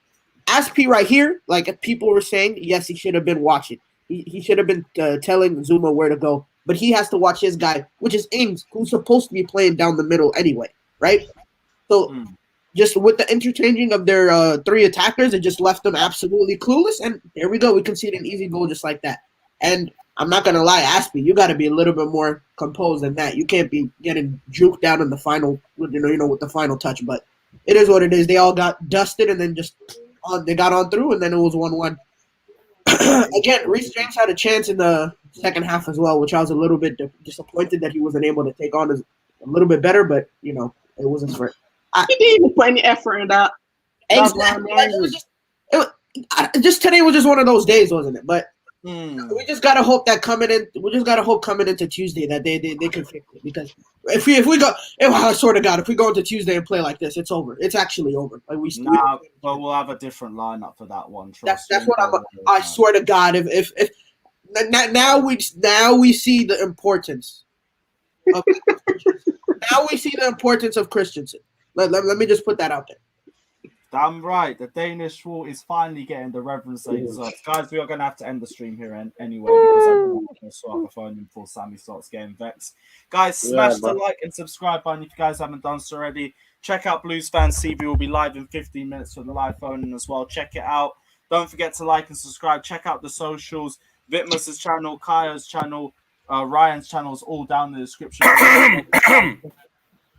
Aspi right here, like people were saying, yes, he should have been watching. He should have been telling Zuma where to go, but he has to watch his guy, which is Ings, who's supposed to be playing down the middle anyway, right? So just with the interchanging of their three attackers, it just left them absolutely clueless, and there we go. We conceded an easy goal just like that. And I'm not gonna lie, Aspi, you got to be a little bit more composed than that. You can't be getting juked down in the final, with the final touch. But it is what it is. They all got dusted, and then they got on through, and then it was 1-1. Again, Reece James had a chance in the second half as well, which I was a little bit disappointed that he wasn't able to take on a little bit better, but it wasn't for it. He didn't even put any effort in that. Exactly. Just today was just one of those days, wasn't it? But we just gotta hope that coming into Tuesday that they can fix it, because if I swear to God, if we go into Tuesday and play like this, it's over. It's actually over. Like but we'll have a different lineup for that one. That's what I swear to God. If now we see the importance. Now we see the importance of Christensen. Let me just put that out there. Damn right. The Danish wall is finally getting the reverence they deserve. Guys, we are going to have to end the stream here anyway, because I'm going to swap the phone before Sammy starts getting vexed. Guys, smash the like and subscribe button if you guys haven't done so already. Check out Blues Fans TV. Will be live in 15 minutes for the live phone as well. Check it out. Don't forget to like and subscribe. Check out the socials. Vitmus's channel, Kaya's channel, Ryan's channel is all down in the description.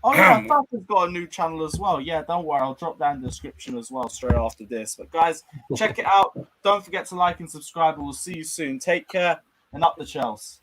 Oh yeah, Falcon's got a new channel as well. Yeah, don't worry, I'll drop that in the description as well straight after this. But guys, check it out. Don't forget to like and subscribe, and we'll see you soon. Take care and up the Chels.